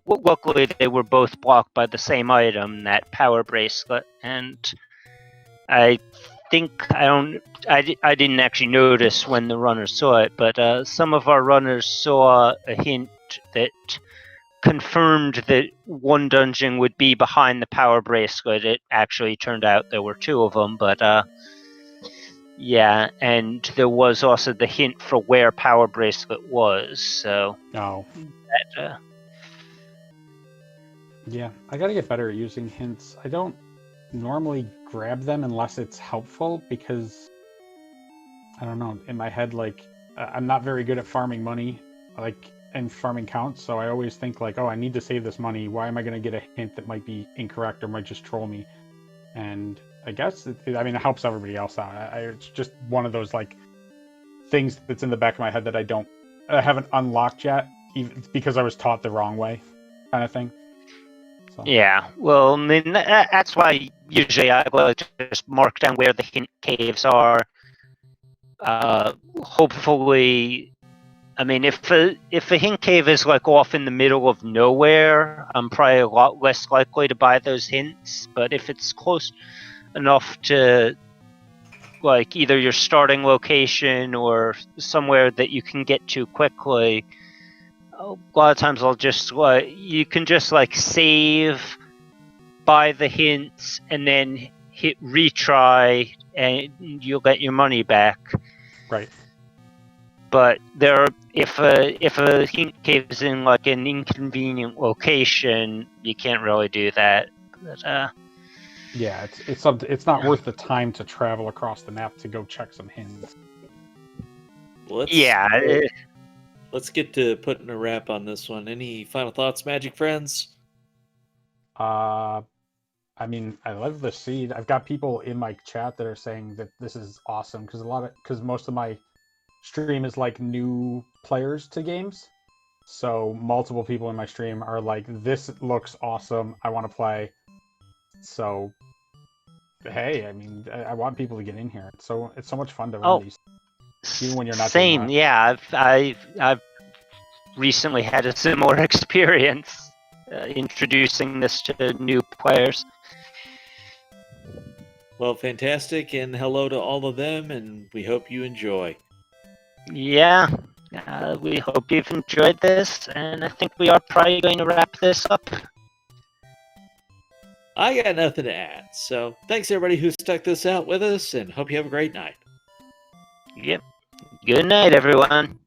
Luckily, they were both blocked by the same item, that power bracelet, and I think I didn't actually notice when the runners saw it, but some of our runners saw a hint that confirmed that one dungeon would be behind the power bracelet. It actually turned out there were two of them, but yeah, and there was also the hint for where power bracelet was. So No. that, Yeah, I gotta get better at using hints. I don't normally grab them unless it's helpful because I don't know. In my head, like I'm not very good at farming money, like and farming counts. So I always think like, oh, I need to save this money. Why am I gonna get a hint that might be incorrect or might just troll me? And I guess I mean it helps everybody else out. It's just one of those like things that's in the back of my head that I haven't unlocked yet, even because I was taught the wrong way, kind of thing. So. yeah, well, I mean that's why usually I like to just mark down where the hint caves are. Hopefully, I mean, if a hint cave is like off in the middle of nowhere, I'm probably a lot less likely to buy those hints. But if it's close enough to like either your starting location or somewhere that you can get to quickly, a lot of times I'll just you can just like save, buy the hints, and then hit retry, and you'll get your money back. Right. But if a hint cave is in like an inconvenient location, you can't really do that. But, yeah, it's not worth the time to travel across the map to go check some hints. Let's get to putting a wrap on this one. Any final thoughts, Magic friends? I mean, I love the seed. I've got people in my chat that are saying that this is awesome because most of my stream is like new players to games. So multiple people in my stream are like, "This looks awesome. I want to play." So, hey, I mean, I want people to get in here. It's so much fun to run these, even when you're not doing same. much. Yeah, I've recently had a similar experience introducing this to new players. Well, fantastic, and hello to all of them, and we hope you enjoy. Yeah, we hope you've enjoyed this, and I think we are probably going to wrap this up. I got nothing to add, so thanks everybody who stuck this out with us, and hope you have a great night. Yep. Good night, everyone.